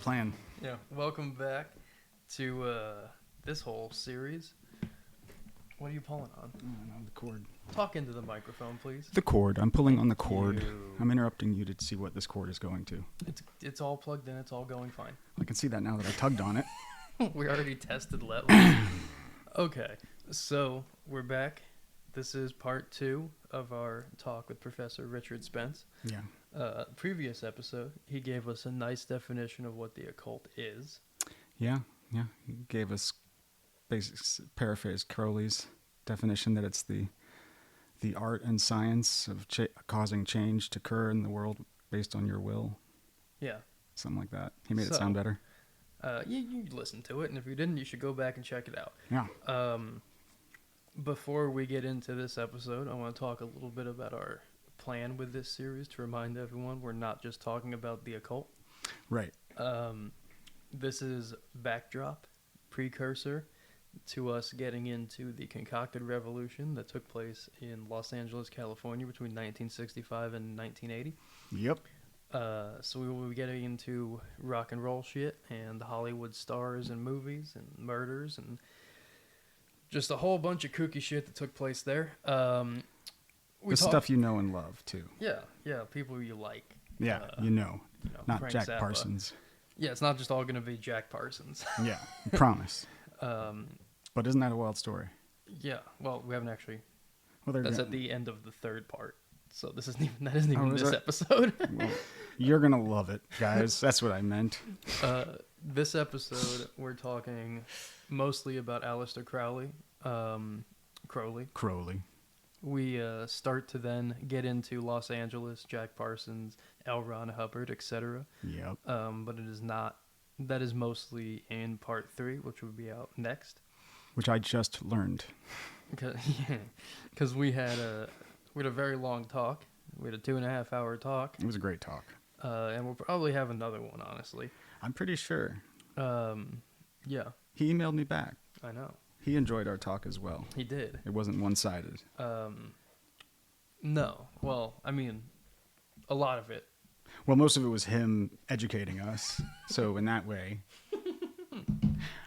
plan. Yeah, welcome back to this whole series. What are you pulling on? On the cord. Talk into the microphone, please. The cord. I'm pulling on the cord. You. I'm interrupting you to see what this cord is going to. It's all plugged in. It's all going fine. I can see that now that I tugged on it. We already tested levels. Okay, so we're back. This is part 2 of our talk with Professor Richard Spence. Yeah. Previous episode, he gave us a nice definition of what the occult is. Yeah. He gave us paraphrase Crowley's definition that it's the art and science of causing change to occur in the world based on your will. Yeah. Something like that. He made it sound better. You listen to it, and if you didn't, you should go back and check it out. Yeah. Before we get into this episode, I want to talk a little bit about our plan with this series to remind everyone we're not just talking about the occult. Right. This is backdrop, precursor to us getting into the concocted revolution that took place in Los Angeles, California between 1965 and 1980. Yep. So we will be getting into rock and roll shit and Hollywood stars and movies and murders and just a whole bunch of kooky shit that took place there. Stuff you know and love, too. Yeah, people you like. Yeah, not Frank Jack Zappa. Parsons. Yeah, it's not just all going to be Jack Parsons. Yeah, promise. But isn't that a wild story? Yeah, well, we haven't actually. Well, that's at the end of the third part. So that isn't even this episode. Well, you're going to love it, guys. That's what I meant. This episode, we're talking mostly about Aleister Crowley. Crowley. We start to then get into Los Angeles, Jack Parsons, L Ron Hubbard, etc. Yep. But it is not. That is mostly in part 3, which will be out next. Which I just learned. Because we had a very long talk. We had a 2.5-hour talk. It was a great talk. And we'll probably have another one, honestly. I'm pretty sure. Yeah. He emailed me back. I know. He enjoyed our talk as well. He did. It wasn't one-sided. No. Well, I mean, a lot of it. Well, most of it was him educating us. So in that way, I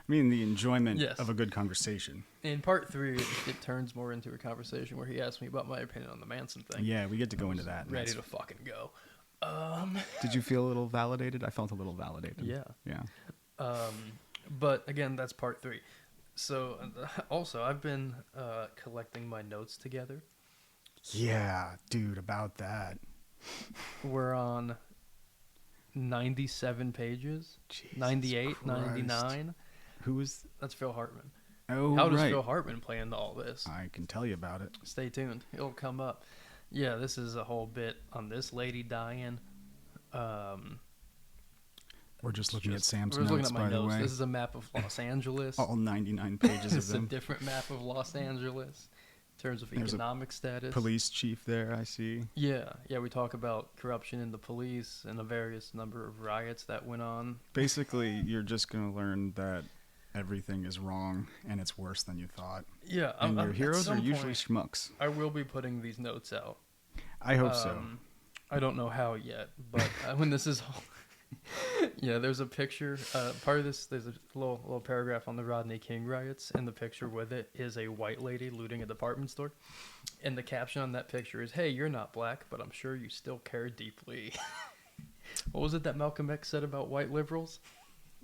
mean, the enjoyment of a good conversation. In part 3, it turns more into a conversation where he asked me about my opinion on the Manson thing. Yeah, we get to go into that. Ready to fucking go. Did you feel a little validated? I felt a little validated. Yeah. But again, that's part 3. So also, I've been collecting my notes together. Yeah, dude, about that. We're on 97 pages. Jesus 98, Christ. 99. Who is? That's Phil Hartman. Oh, How does Phil Hartman play into all this? I can tell you about it. Stay tuned. It'll come up. Yeah, this is a whole bit on this lady dying. We're just looking at Sam's notes, looking at my notes. This is a map of Los Angeles. All 99 pages of them. It's a different map of Los Angeles in terms of economic status. Police chief there, I see. Yeah, we talk about corruption in the police and a various number of riots that went on. Basically, you're just going to learn that everything is wrong and it's worse than you thought. Yeah, and your heroes are usually schmucks. I will be putting these notes out. I hope so. I don't know how yet, but when this is all... Yeah, there's a picture. Part of this, there's a little paragraph on the Rodney King riots, and the picture with it is a white lady looting a department store. And the caption on that picture is, "Hey, you're not black, but I'm sure you still care deeply." What was it that Malcolm X said about white liberals?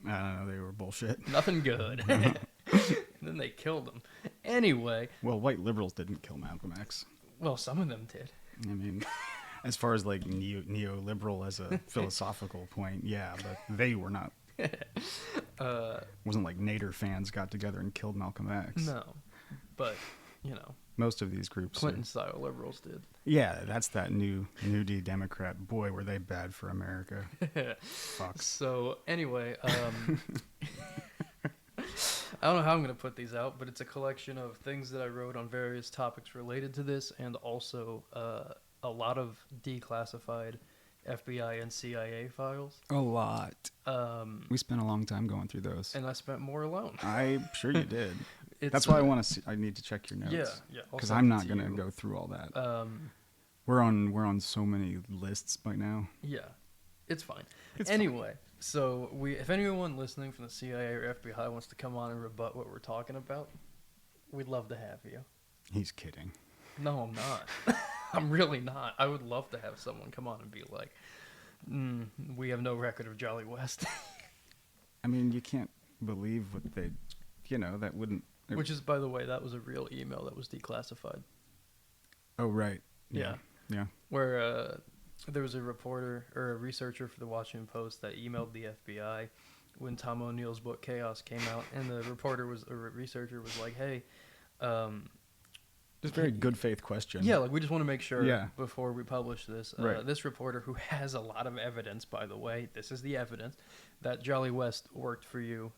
I don't know, they were bullshit. Nothing good. And then they killed him. Anyway. Well, white liberals didn't kill Malcolm X. Well, some of them did. I mean... As far as like neoliberal as a philosophical point, yeah, but they were not. Wasn't like Nader fans got together and killed Malcolm X. No, but most of these groups, Clinton-style liberals did. Yeah, that's that new D Democrat. Boy, were they bad for America. Fucks. So anyway, I don't know how I'm going to put these out, but it's a collection of things that I wrote on various topics related to this, and also a lot of declassified FBI and CIA files. A lot. We spent a long time going through those. And I spent more alone. I'm sure you did. That's why I need to check your notes. Yeah. Because I'm not going to go through all that. We're on so many lists by now. Yeah. It's fine. Anyway, So if anyone listening from the CIA or FBI wants to come on and rebut what we're talking about, we'd love to have you. He's kidding. No, I'm not. I'm really not. I would love to have someone come on and be like, we have no record of Jolly West. I mean, you can't believe what they, that wouldn't. Which is, by the way, that was a real email that was declassified. Oh, right. Yeah. Yeah. Where there was a reporter or a researcher for the Washington Post that emailed the FBI when Tom O'Neill's book Chaos came out, and the researcher was like, "Hey, just very good faith question." Yeah, like we just want to make sure Yeah. before we publish this. Right. This reporter, who has a lot of evidence, by the way, this is the evidence that Jolly West worked for you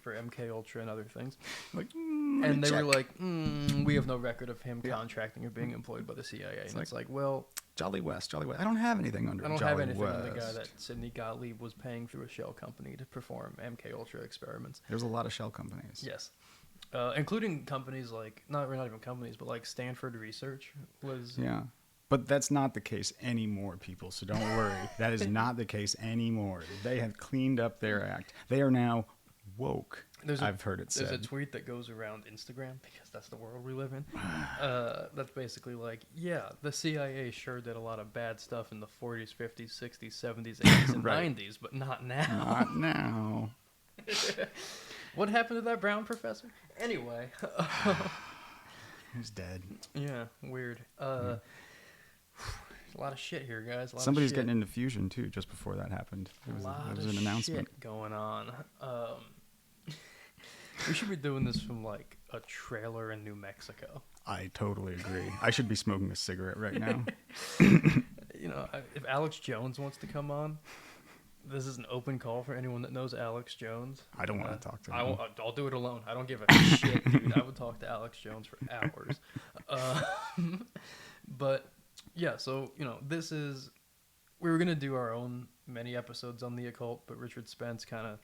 for MK Ultra and other things. Like, and they were like, we have no record of him contracting or being employed by the CIA. It's like, well, Jolly West. I don't have anything under. I don't Jolly have anything West. on the guy that Sidney Gottlieb was paying through a shell company to perform MK Ultra experiments. There's a lot of shell companies. Yes. Including companies like, not even companies, but like Stanford Research was. Yeah. But that's not the case anymore, people, so don't worry. That is not the case anymore. They have cleaned up their act. They are now woke. I've heard it said. There's a tweet that goes around Instagram, because that's the world we live in. That's basically like, yeah, the CIA sure did a lot of bad stuff in the 40s, 50s, 60s, 70s, 80s, and Right. 90s, but not now. Not now. What happened to that brown professor? Anyway. He's dead. Yeah, weird. A lot of shit here, guys. Somebody's getting into fusion, too, just before that happened. It was an announcement. Shit going on. We should be doing this from, like, a trailer in New Mexico. I totally agree. I should be smoking a cigarette right now. If Alex Jones wants to come on, this is an open call for anyone that knows Alex Jones. I don't want to talk to him. I'll do it alone. I don't give a shit, dude. I would talk to Alex Jones for hours. But, yeah, so, this is... We were going to do our own mini episodes on the occult, but Richard Spence kind of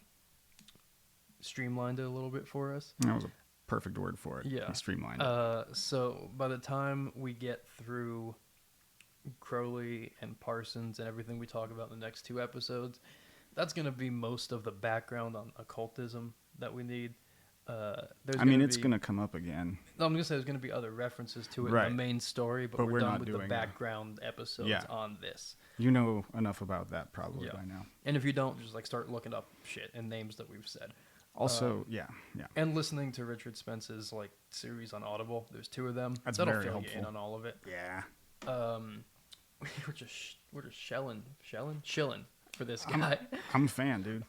streamlined it a little bit for us. That was a perfect word for it. Yeah. He streamlined it. So by the time we get through Crowley and Parsons and everything we talk about in the next two episodes, that's going to be most of the background on occultism that we need. It's going to come up again. No, I'm going to say there's going to be other references to it Right. in the main story, but we're done with the background episodes on this. You know enough about that probably by now. And if you don't, just like start looking up shit and names that we've said. Also, yeah. And listening to Richard Spence's like series on Audible. There's two of them. That's That'll very fill helpful. you in on all of it. Yeah. We're just shilling for this guy. I'm a fan, dude.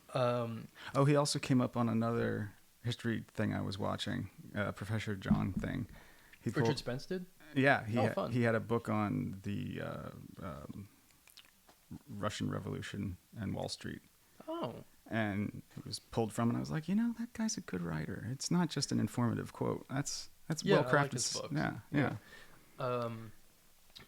He also came up on another history thing I was watching, Professor John thing. Richard Spence did? Yeah, fun. he had a book on the Russian Revolution and Wall Street. Oh. And it was pulled from, and I was like, that guy's a good writer. It's not just an informative quote. That's well crafted. I like his books. Yeah.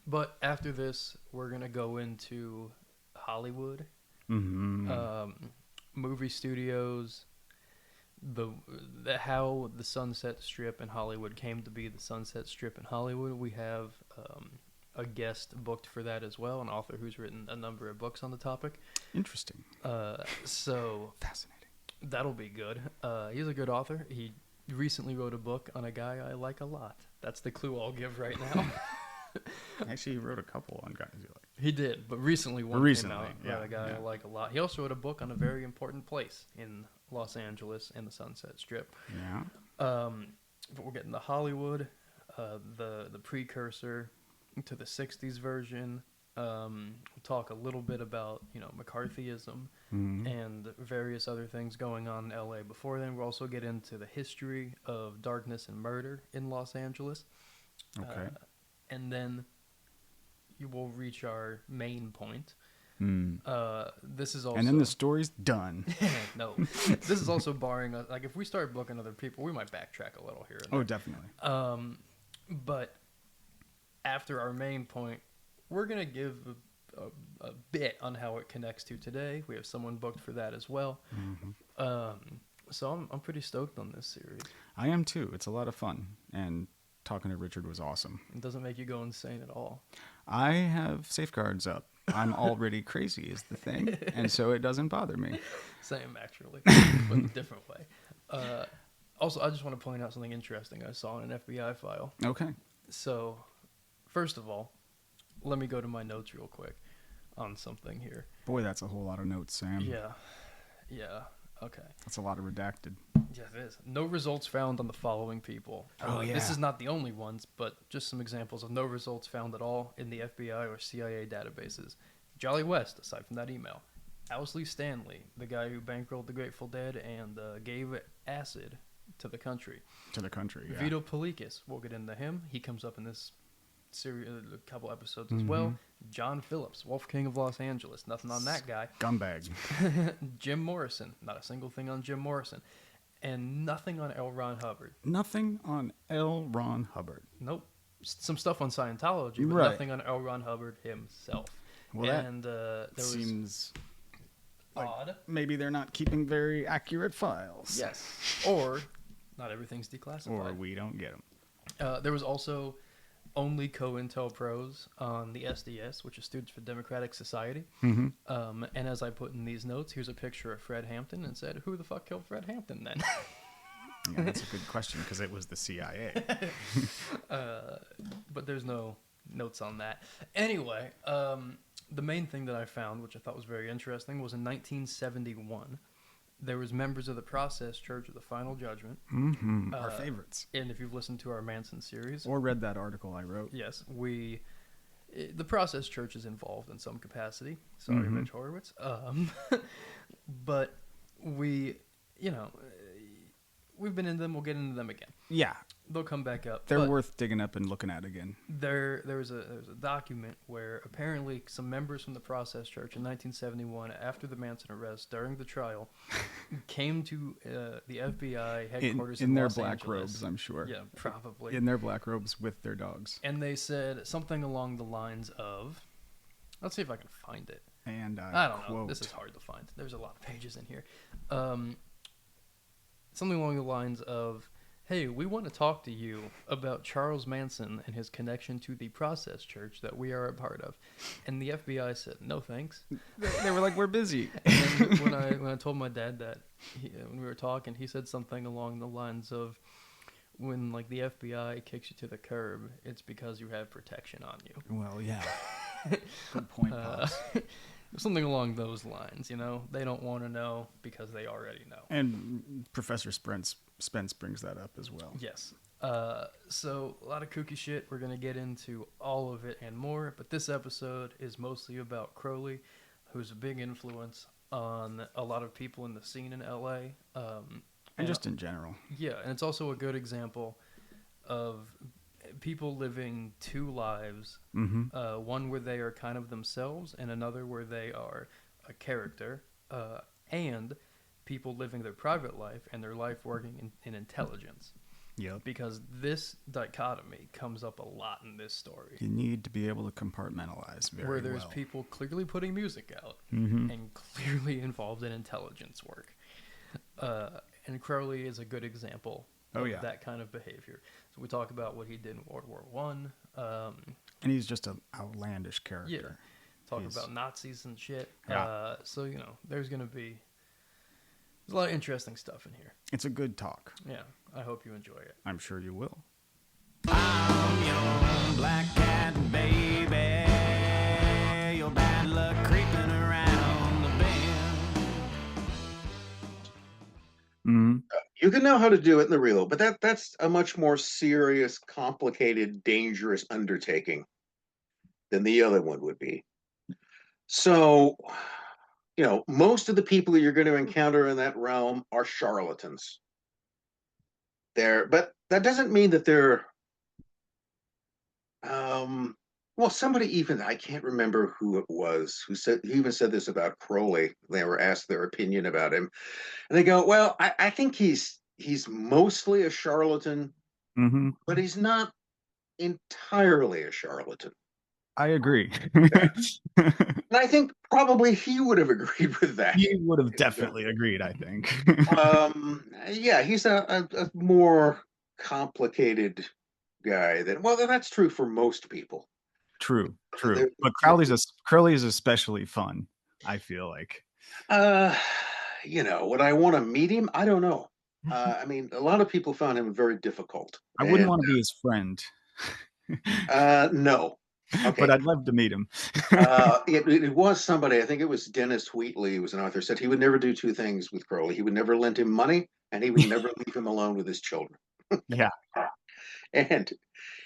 But after this, we're gonna go into Hollywood, movie studios, how the Sunset Strip in Hollywood came to be the Sunset Strip in Hollywood. We have a guest booked for that as well, an author who's written a number of books on the topic. Interesting. So fascinating. That'll be good. He's a good author. He recently wrote a book on a guy I like a lot. That's the clue I'll give right now. Actually, he wrote a couple on guys you like. He did, but recently came out about a guy I like a lot. He also wrote a book on a very important place in Los Angeles and the Sunset Strip. Yeah. But we're getting to Hollywood, the precursor to the 60s version. We'll talk a little bit about, McCarthyism and various other things going on in LA before then. We'll also get into the history of darkness and murder in Los Angeles. Okay. And then you will reach our main point. This is also... And then the story's done. No. This is also barring... Like, if we start booking other people, we might backtrack a little here and there. Oh, definitely. But after our main point, we're going to give a bit on how it connects to today. We have someone booked for that as well. So I'm pretty stoked on this series. I am too. It's a lot of fun. And talking to Richard was awesome. It doesn't make you go insane at all. I have safeguards up. I'm already crazy is the thing, and so it doesn't bother me. Same, actually, but in a different way. Also, I just want to point out something interesting I saw in an FBI file. Okay. So, first of all, let me go to my notes real quick on something here. Boy, that's a whole lot of notes, Sam. Yeah, okay. That's a lot of redacted. Yeah, it is. No results found on the following people. Yeah. This is not the only ones, but just some examples of no results found at all in the FBI or CIA databases. Jolly West, aside from that email. Owsley Stanley, the guy who bankrolled the Grateful Dead and gave acid to the country. Yeah. Vito Pelikis, we'll get into him. He comes up in this series, a couple episodes as well. John Phillips, Wolf King of Los Angeles. Nothing on that guy. Scumbag. Jim Morrison. Not a single thing on Jim Morrison. And nothing on L Ron Hubbard. Nothing on L Ron Hubbard. Nope. Some stuff on Scientology, but Right. nothing on L Ron Hubbard himself. Well, and there seems was odd. Maybe they're not keeping very accurate files. Yes. Or not everything's declassified. Or we don't get them. There was also only COINTELPROs on the SDS, which is Students for Democratic Society. And as I put in these notes, here's a picture of Fred Hampton and said, who the fuck killed Fred Hampton then? Yeah, that's a good question because it was the CIA. But there's no notes on that. Anyway, the main thing that I found, which I thought was very interesting, was in 1971. There was members of the Process Church of the Final Judgment. Our favorites. And if you've listened to our Manson series. Or read that article I wrote. Yes, the Process Church is involved in some capacity. Sorry, Mitch Horowitz. But we've been in them. We'll get into them again. Yeah. They'll come back up. They're worth digging up and looking at again. There was a document where apparently some members from the Process Church in 1971, after the Manson arrest, during the trial, came to the FBI headquarters in their Los black Angeles. robes, I'm sure. Yeah, probably. In their black robes with their dogs. And they said something along the lines of, let's see if I can find it. And I don't know. quote, This is hard to find. There's a lot of pages in here. Something along the lines of, hey, we want to talk to you about Charles Manson and his connection to the Process Church that we are a part of. And the FBI said, no thanks. They were like, we're busy. And when I told my dad that, when we were talking, he said something along the lines of, when like the FBI kicks you to the curb, it's because you have protection on you. Well, yeah. Good point, Pops. Something along those lines, They don't want to know because they already know. And Professor Spence brings that up as well. Yes. So a lot of kooky shit. We're going to get into all of it and more. But this episode is mostly about Crowley, who's a big influence on a lot of people in the scene in LA. And just in general. Yeah, and it's also a good example of people living two lives, one where they are kind of themselves and another where they are a character, and people living their private life and their life working in intelligence. Yep. Because this dichotomy comes up a lot in this story. You need to be able to compartmentalize very well. Where there's people clearly putting music out and clearly involved in intelligence work. And Crowley is a good example of that kind of behavior. So we talk about what he did in World War One. And he's just an outlandish character. Yeah. Talk about Nazis and shit. Yeah. So, there's a lot of interesting stuff in here. It's a good talk. Yeah. I hope you enjoy it. I'm sure you will. I'm your black cat, baby. Your bad luck creeping around the bend. You can know how to do it in the real, but that's a much more serious, complicated, dangerous undertaking than the other one would be. So, most of the people that you're going to encounter in that realm are charlatans. But that doesn't mean that they're well, somebody even, I can't remember who it was, he even said this about Crowley. They were asked their opinion about him. And they go, well, I think he's mostly a charlatan, but he's not entirely a charlatan. I agree. And I think probably he would have agreed with that. He would have definitely agreed, I think. Yeah, he's a more complicated guy than, well, that's true for most people. True. There- But Crowley is especially fun, I feel like. would I want to meet him? I don't know. I mean, a lot of people found him very difficult. I wouldn't And want to be his friend, no. Okay. but I'd love to meet him. It was somebody, I think it was Dennis Wheatley, who was an author, said he would never do two things with Crowley. He would never lend him money, and he would never leave him alone with his children. Yeah. And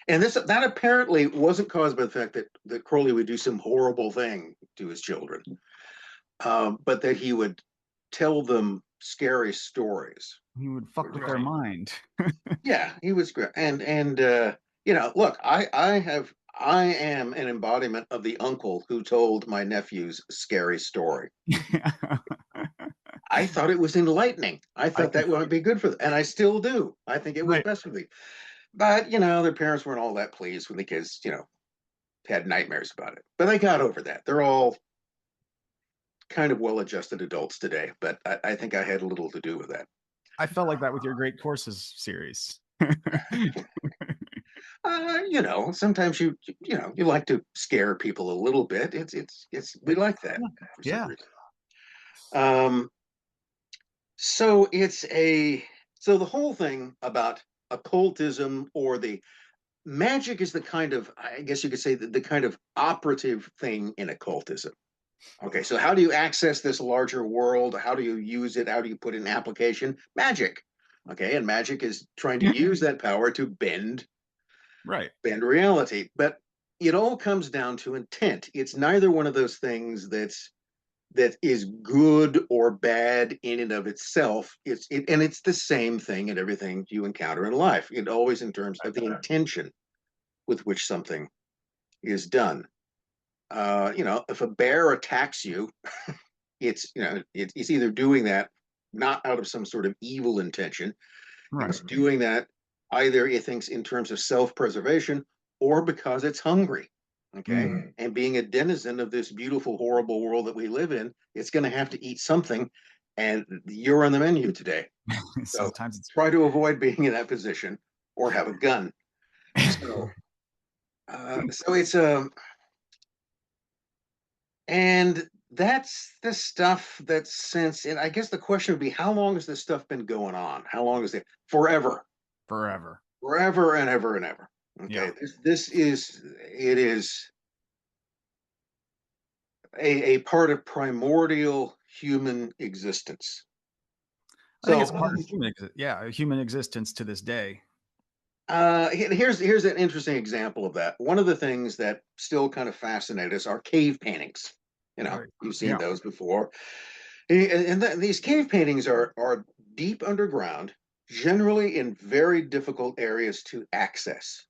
that apparently wasn't caused by the fact that Crowley would do some horrible thing to his children, but that he would tell them scary stories. He would fuck with their mind. Yeah, he was great. Look, I am an embodiment of the uncle who told my nephews a scary story. I thought it was enlightening. I thought that would be good for them, and I still do. I think it was Right. best for them. But their parents weren't all that pleased when the kids, had nightmares about it. But they got over that. They're all kind of well-adjusted adults today. But I think I had a little to do with that. I felt like that with your Great Courses series. Sometimes you like to scare people a little bit. We like that for some reason. So the whole thing about occultism or the magic is the kind of, I guess you could say, the kind of operative thing in occultism. Okay, so how do you access this larger world? How do you use it? How do you put it in application? Magic. Okay, and magic is trying to use that power to bend reality. But it all comes down to intent. It's neither one of those things that is good or bad in and of itself. It's the same thing in everything you encounter in life. It always in terms of the intention with which something is done. If a bear attacks you, it's either doing that not out of some sort of evil intention. Right. It's doing that either it thinks in terms of self-preservation or because it's hungry. Okay. And being a denizen of this beautiful, horrible world that we live in, it's going to have to eat something. And you're on the menu today. Sometimes it's try to avoid being in that position or have a gun. So it's and that's the stuff that's since, and I guess the question would be, how long has this stuff been going on? How long is it? Forever and ever and ever. Okay. Yeah. It is a part of primordial human existence. I think it's part of human existence to this day. Here's an interesting example of that. One of the things that still kind of fascinate us are cave paintings. You've seen those before. And these cave paintings are deep underground, generally in very difficult areas to access.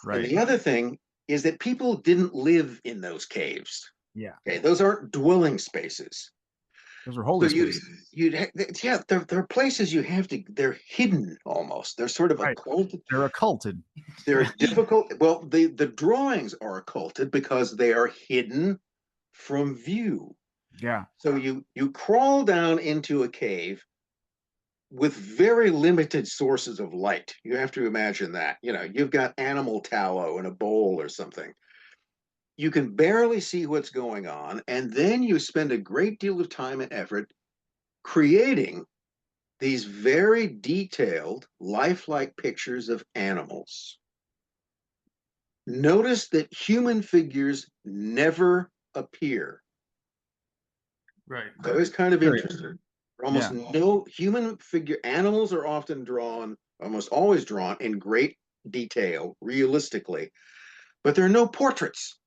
Right. And the other thing is that people didn't live in those caves. Yeah. Okay, those aren't dwelling spaces. Those are holy spaces. They're places they're hidden almost. They're sort of occulted. They're occulted. They're difficult. Well, the drawings are occulted because they are hidden from view. Yeah. So you crawl down into a cave with very limited sources of light. You have to imagine that. You've got animal tallow in a bowl or something. You can barely see what's going on, and then you spend a great deal of time and effort creating these very detailed, lifelike pictures of animals. Notice that human figures never appear. Right. That was kind of interesting. Almost no human figure. Animals are often drawn, almost always drawn in great detail, realistically, but there are no portraits.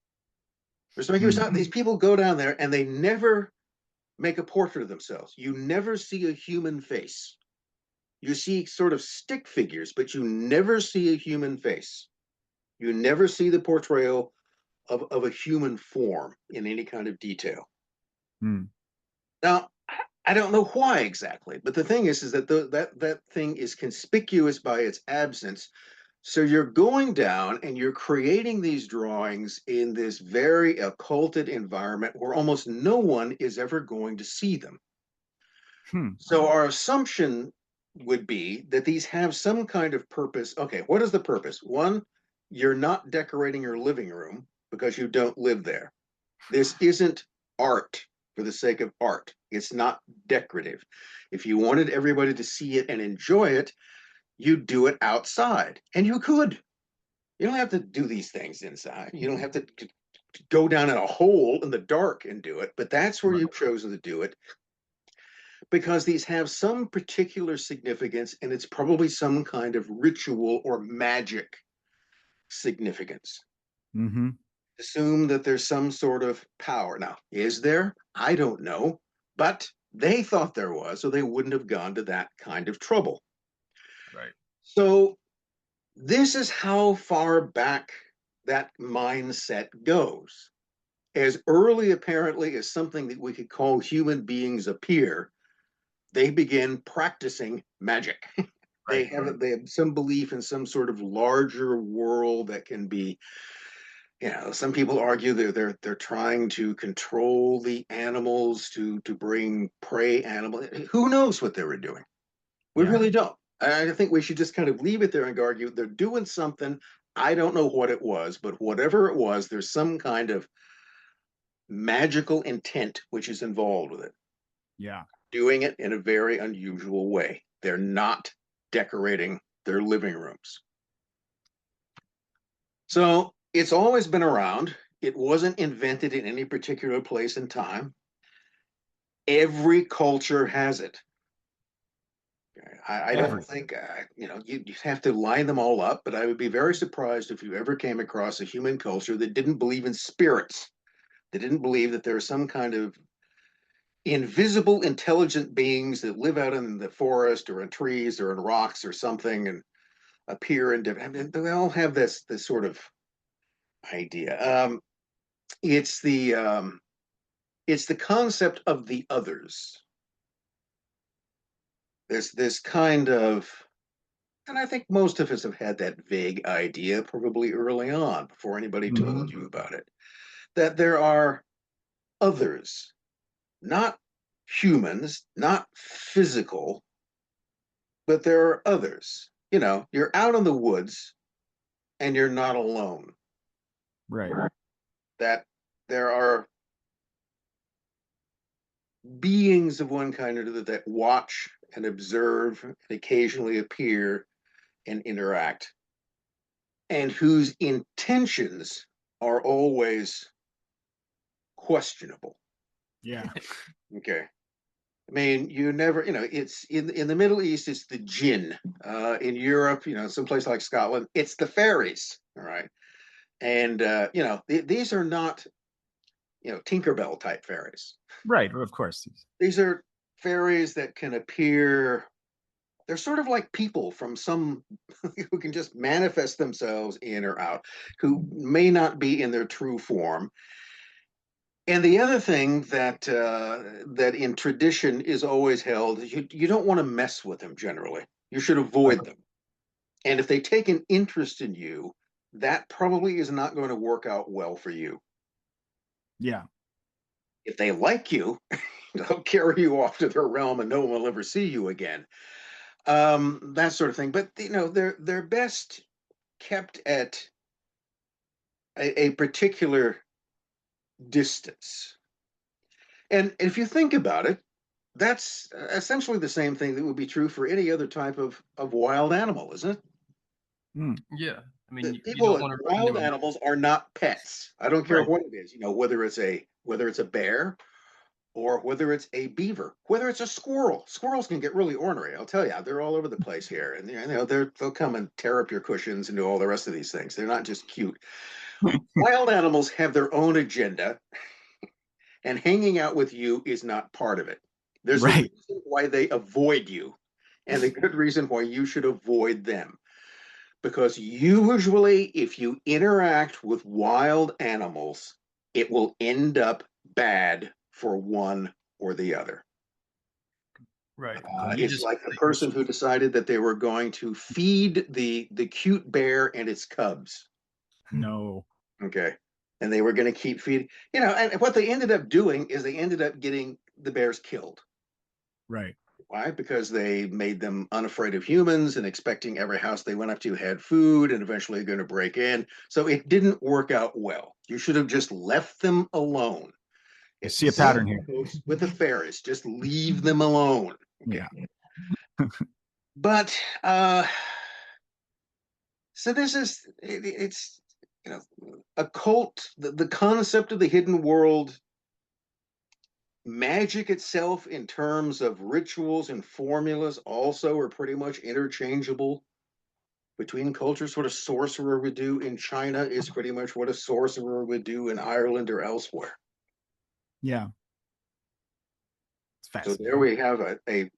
These people go down there and they never make a portrait of themselves. You never see a human face. You see sort of stick figures, but you never see a human face. You never see the portrayal of a human form in any kind of detail. Now, I don't know why exactly, but the thing is that that thing is conspicuous by its absence. So you're going down and you're creating these drawings in this very occulted environment where almost no one is ever going to see them. So our assumption would be that these have some kind of purpose. Okay, what is the purpose? One, you're not decorating your living room because you don't live there. This isn't art for the sake of art. It's not decorative. If you wanted everybody to see it and enjoy it, you do it outside, and you could. You don't have to do these things inside. You don't have to go down in a hole in the dark and do it, but that's where you've chosen to do it because these have some particular significance, and it's probably some kind of ritual or magic significance. Mm-hmm. Assume that there's some sort of power. Now, is there? I don't know, but they thought there was, so they wouldn't have gone to that kind of trouble. Right. So this is how far back that mindset goes. As early, apparently, as something that we could call human beings appear, they begin practicing magic. They have some belief in some sort of larger world that can be, some people argue that they're trying to control the animals to bring prey animals. Who knows what they were doing? We really don't. I think we should just kind of leave it there and argue they're doing something. I don't know what it was, but whatever it was, there's some kind of magical intent which is involved with it. Yeah. Doing it in a very unusual way. They're not decorating their living rooms. So it's always been around. It wasn't invented in any particular place and time. Every culture has it. I don't think, you have to line them all up, but I would be very surprised if you ever came across a human culture that didn't believe in spirits, that didn't believe that there are some kind of invisible, intelligent beings that live out in the forest or in trees or in rocks or something and appear in different. I mean, they all have this sort of idea. It's the concept of the others. There's this kind of, and I think most of us have had that vague idea probably early on before anybody told you about it, that there are others, not humans, not physical, but there are others. You're out in the woods and you're not alone. Right. That there are beings of one kind or another that watch and observe and occasionally appear and interact, and whose intentions are always questionable. Yeah. Okay. I mean, you never, it's in the Middle East, it's the jinn. In Europe, someplace like Scotland, it's the fairies. All right. And, these are not, Tinkerbell type fairies. Right. Of course. These are fairies that can appear. They're sort of like people from some who can just manifest themselves in or out, who may not be in their true form. And the other thing that that in tradition is always held, you don't want to mess with them generally. You should avoid them. And if they take an interest in you, that probably is not going to work out well for you. Yeah. If they like you, they'll carry you off to their realm and no one will ever see you again. That sort of thing. But they're best kept at a particular distance. And if you think about it, that's essentially the same thing that would be true for any other type of wild animal, isn't it? Yeah. I mean, you People, don't want to wild animals are not pets. I don't care Right. what it is. Whether it's a bear, or whether it's a beaver, whether it's a squirrel. Squirrels can get really ornery. I'll tell you, they're all over the place here, and they'll come and tear up your cushions and do all the rest of these things. They're not just cute. Wild animals have their own agenda, and hanging out with you is not part of it. There's a Right. reason why they avoid you, and a good reason why you should avoid them. Because usually, if you interact with wild animals, it will end up bad for one or the other. Right. It's like the person who decided that they were going to feed the cute bear and its cubs. No. Okay. And they were going to keep feeding, and what they ended up doing is they ended up getting the bears killed. Right. Why? Because they made them unafraid of humans and expecting every house they went up to had food and eventually going to break in. So it didn't work out well. You should have just left them alone. I It's see the a pattern same, here. folks, with the fairies. Just leave them alone. Okay. Yeah. But so this is it's a cult. The concept of the hidden world, magic itself in terms of rituals and formulas also are pretty much interchangeable between cultures. What a sorcerer would do in China is pretty much what a sorcerer would do in Ireland or elsewhere. Yeah. It's So fascinating. there we have a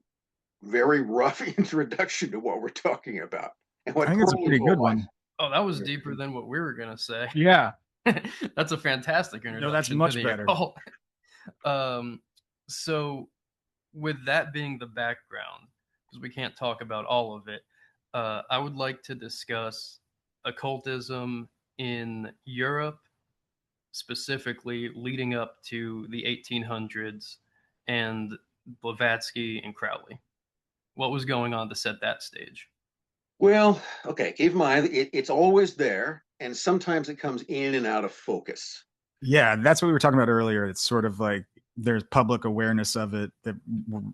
very rough introduction to what we're talking about and what I think it's a Crowley's pretty whole good life. one. Oh, that was deeper than what we were gonna say. Yeah. That's a fantastic introduction. that's to much the better. occult. So with that being the background, because we can't talk about all of it, I would like to discuss occultism in Europe, specifically leading up to the 1800s and Blavatsky and Crowley. What was going on to set that stage? Well, okay, keep in mind it's always there, and sometimes it comes in and out of focus. Yeah, that's what we were talking about earlier. It's sort of like there's public awareness of it that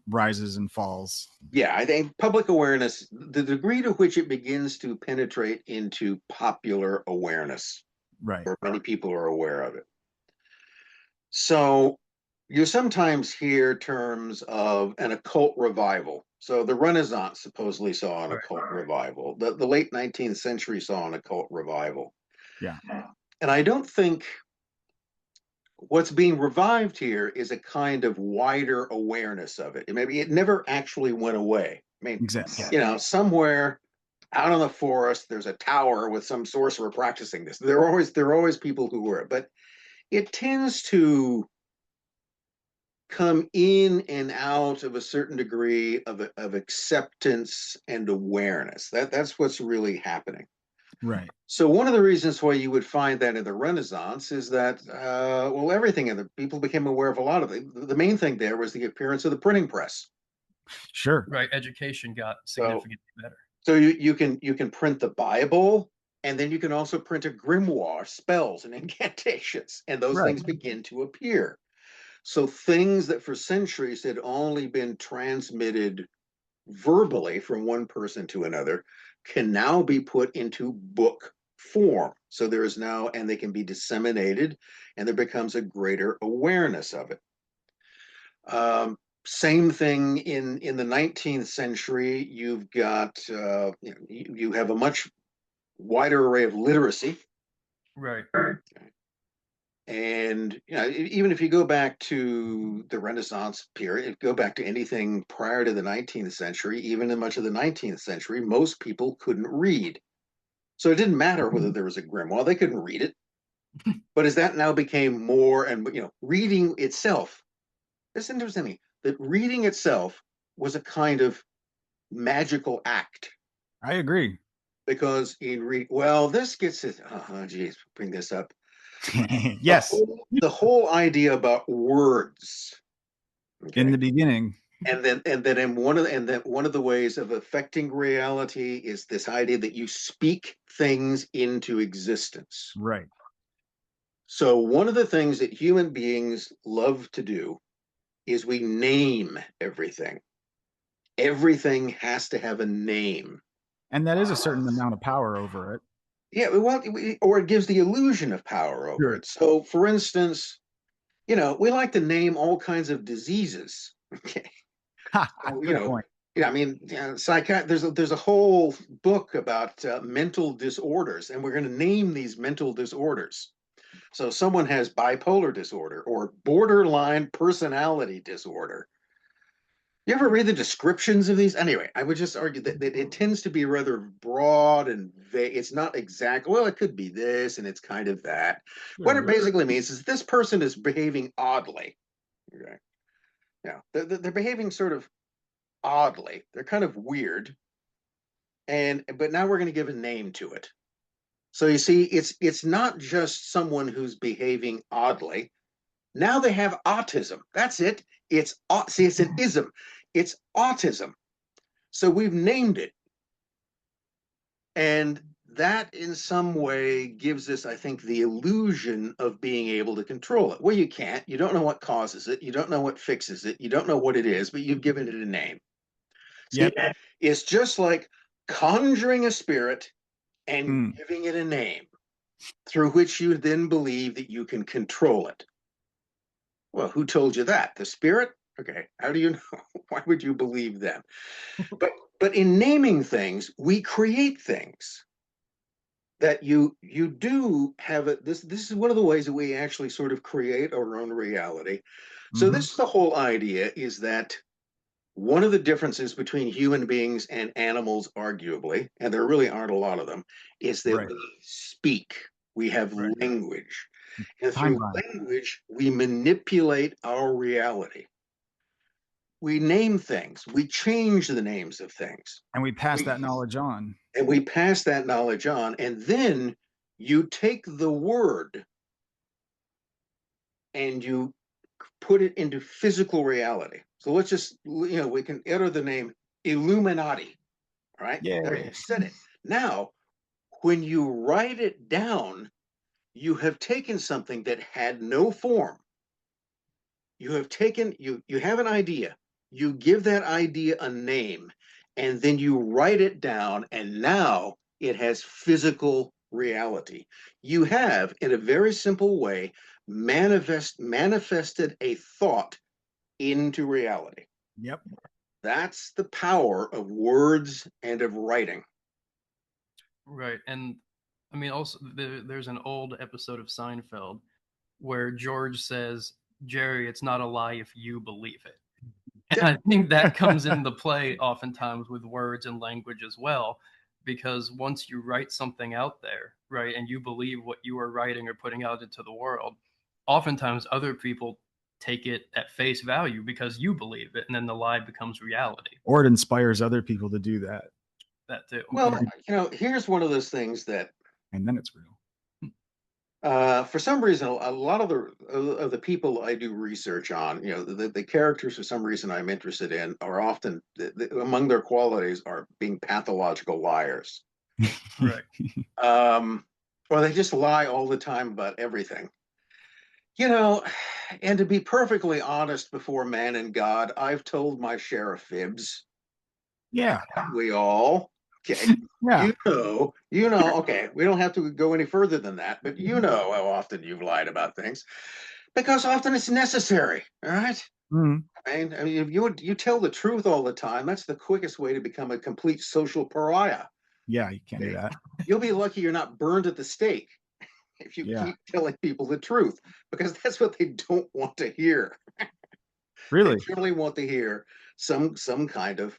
rises and falls. Yeah, I think public awareness, the degree to which it begins to penetrate into popular awareness, Right. where many people are aware of it. So you sometimes hear terms of an occult revival. So the Renaissance supposedly saw an occult revival. The late 19th century saw an occult revival. Yeah. And I don't think what's being revived here is a kind of wider awareness of it. Maybe it never actually went away. I mean, Exactly. somewhere out in the forest, there's a tower with some sorcerer practicing this. There are always people who were, but it tends to come in and out of a certain degree of acceptance and awareness. That's what's really happening. Right. So one of the reasons why you would find that in the Renaissance is that, everything, and the people became aware of a lot of it. The main thing there was the appearance of the printing press. Sure. Right, education got significantly better. So you can print the Bible, and then you can also print a grimoire, spells and incantations, and those things begin to appear. So things that for centuries had only been transmitted verbally from one person to another can now be put into book form. So there is now, and they can be disseminated, and there becomes a greater awareness of it. Same thing in the 19th century. You've got you have a much wider array of literacy. Right. And even if you go back to the Renaissance period, go back to anything prior to the 19th century, even in much of the 19th century, most people couldn't read. So it didn't matter whether there was a grimoire, they couldn't read it. But as that now became more, and reading itself, it's interesting that reading itself was a kind of magical act. I agree. Because this gets it. Oh, geez, bring this up. Yes. The whole idea about words. Okay. In the beginning. And then one of the ways of affecting reality is this idea that you speak things into existence. Right. So one of the things that human beings love to do is we name everything. Everything has to have a name. And that is a certain amount of power over it. Yeah, well, or it gives the illusion of power over it. So, for instance, we like to name all kinds of diseases. Okay, good point. Yeah, I mean, there's a whole book about mental disorders, and we're going to name these mental disorders. So, someone has bipolar disorder or borderline personality disorder. You ever read the descriptions of these? Anyway, I would just argue that it tends to be rather broad and vague. It's not exact. Well, it could be this, and it's kind of that. Sure. What it basically means is this person is behaving oddly. Okay, yeah, they're behaving sort of oddly. They're kind of weird, but now we're going to give a name to it. So you see, it's not just someone who's behaving oddly. Now they have autism. That's it. It's an ism. It's autism. So we've named it. And that in some way gives us, I think, the illusion of being able to control it. Well, you can't. You don't know what causes it. You don't know what fixes it. You don't know what it is, but you've given it a name. See, Yep. it's just like conjuring a spirit and Mm. giving it a name through which you then believe that you can control it. Well, who told you that? The spirit? Okay, how do you know? Why would you believe them? But in naming things, we create things that you do have it. This is one of the ways that we actually sort of create our own reality. So Mhm. this is the whole idea, is that one of the differences between human beings and animals, arguably, and there really aren't a lot of them, is that Right. we speak. We have Right. language. And Time through bound. language, we manipulate our reality. We name things. We change the names of things. And we pass We, that knowledge on. and we pass that knowledge on. And then you take the word and you put it into physical reality. So let's just, we can enter the name Illuminati, right? Yeah. There you said it. Now, when you write it down, you have taken something that had no form. You have taken, you have an idea, you give that idea a name, and then you write it down, and now it has physical reality. You have, in a very simple way, manifested a thought into reality. Yep. That's the power of words and of writing. Right. And I mean, also, there's an old episode of Seinfeld where George says, Jerry, it's not a lie if you believe it. And I think that comes into play oftentimes with words and language as well, because once you write something out there, right, and you believe what you are writing or putting out into the world, oftentimes other people take it at face value because you believe it, and then the lie becomes reality. Or it inspires other people to do that. That too. Well, here's one of those things that, And then it's real. for some reason, a lot of the people I do research on, the characters for some reason I'm interested in are often, among their qualities are being pathological liars. Right. Or they just lie all the time about everything. And to be perfectly honest before man and God, I've told my share of fibs. Yeah. We all. Okay. Yeah. Okay, we don't have to go any further than that, but you know how often you've lied about things, because often it's necessary, all right? Mhm. I mean, if you tell the truth all the time, that's the quickest way to become a complete social pariah. Yeah, you can't do that. You'll be lucky you're not burned at the stake if you Yeah. keep telling people the truth, because that's what they don't want to hear. Really? They generally want to hear some kind of,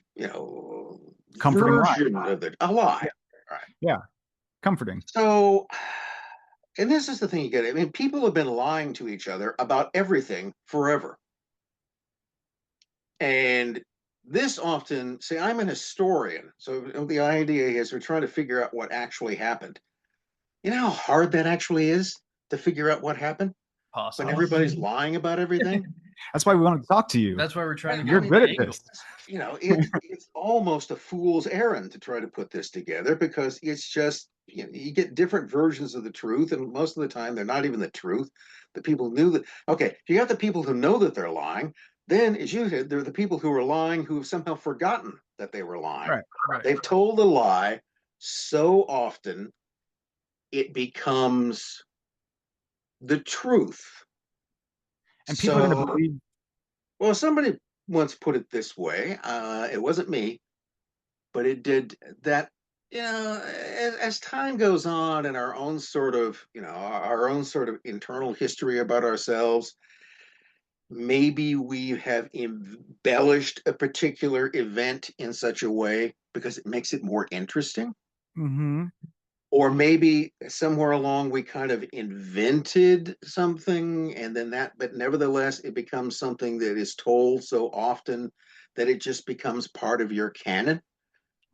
Comforting lie. version of it, a lie. Right. Yeah. Comforting. So, and this is the thing you get. I mean, people have been lying to each other about everything forever. And this often, see, I'm an historian. So the idea is we're trying to figure out what actually happened. You know how hard that actually is to figure out what happened Possible. when everybody's lying about everything? That's why we want to talk to you. That's why we're trying to You're get good at angles. this. It's almost a fool's errand to try to put this together, because it's just, you get different versions of the truth, and most of the time they're not even the truth. The people knew that. Okay, you got the people who know that they're lying. Then, as you said, there are the people who are lying who have somehow forgotten that they were lying. Right. They've told a lie so often it becomes the truth. And people are going to believe. Well, somebody once put it this way. It wasn't me, but it did that. As time goes on, and our own sort of, our own sort of internal history about ourselves, maybe we have embellished a particular event in such a way because it makes it more interesting. Mm-hmm. Or maybe somewhere along we kind of invented something, and then but nevertheless, it becomes something that is told so often that it just becomes part of your canon.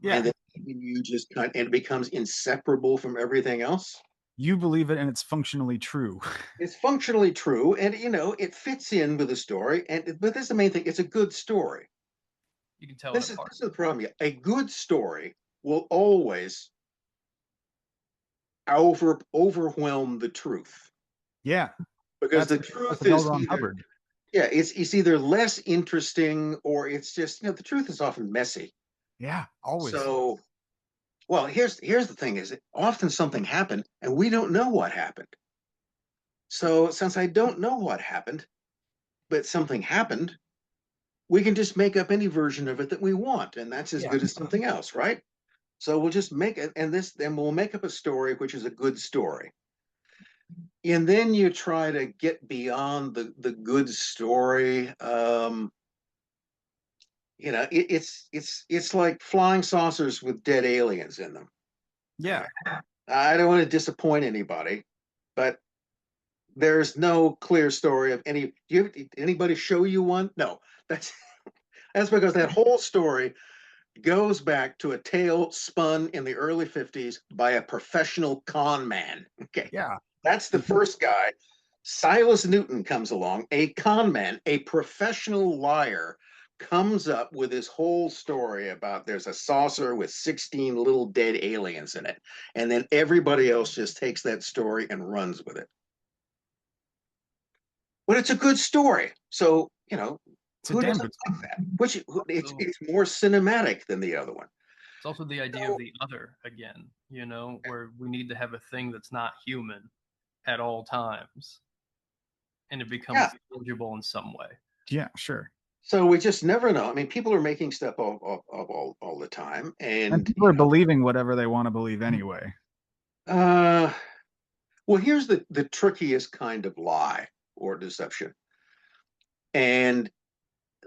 Yeah. And then you just and it becomes inseparable from everything else. You believe it, and it's functionally true. It's functionally true, and it fits in with the story. But that's the main thing. It's a good story. You can tell This it is apart. this is the problem. A good story will always overwhelm the truth, Yeah, because that's the that's truth an L is Ron either, Hubbard. yeah, it's either less interesting, or it's just, the truth is often messy. Yeah, always. So, well, here's the thing: is often something happened and we don't know what happened. So since I don't know what happened, but something happened, we can just make up any version of it that we want, and that's as Yeah. good as something else, right? So we'll just make it, and we'll make up a story which is a good story. And then you try to get beyond the good story. It's like flying saucers with dead aliens in them. Yeah. I don't want to disappoint anybody, but there's no clear story of any. Anybody show you one? No, that's that's because that whole story goes back to a tale spun in the early 50s by a professional con man. Okay, Yeah. that's the first guy. Silas Newton comes along, a con man, a professional liar, comes up with this whole story about there's a saucer with 16 little dead aliens in it. And then everybody else just takes that story and runs with it. But it's a good story. So, It's a who damn doesn't good like that? Which it's, So it's more cinematic than the other one. it's also the idea of the other again, where we need to have a thing that's not human at all times, and it becomes Yeah. tangible in some way. Yeah, sure. So we just never know. I mean, people are making stuff all the time, And and people are believing whatever they want to believe anyway. uh, well, here's the trickiest kind of lie or deception, and